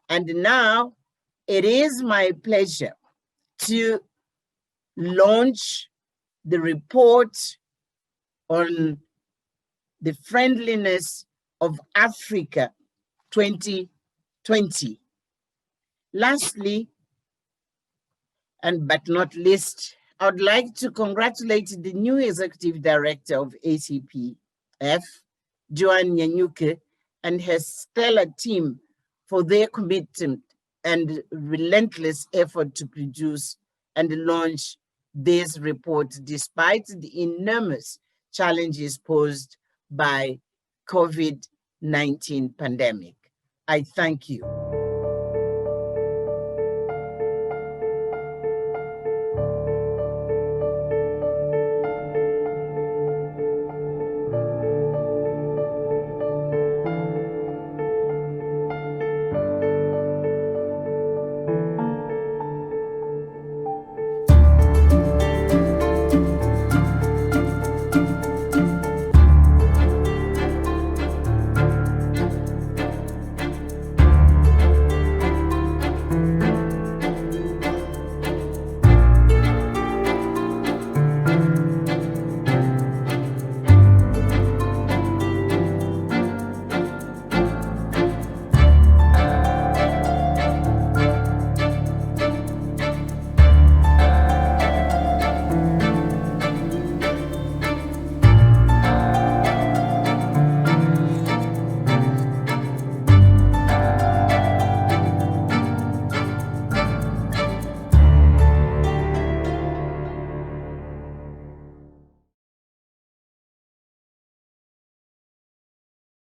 [SPEAKER 12] And now it is my pleasure to launch the report on the friendliness of Africa 2020. Lastly, and but not least, I would like to congratulate the new executive director of ACPF, Joanne Nyanyuke, and her stellar team for their commitment and relentless effort to produce and launch this report despite the enormous challenges posed by COVID-19 pandemic. I thank you.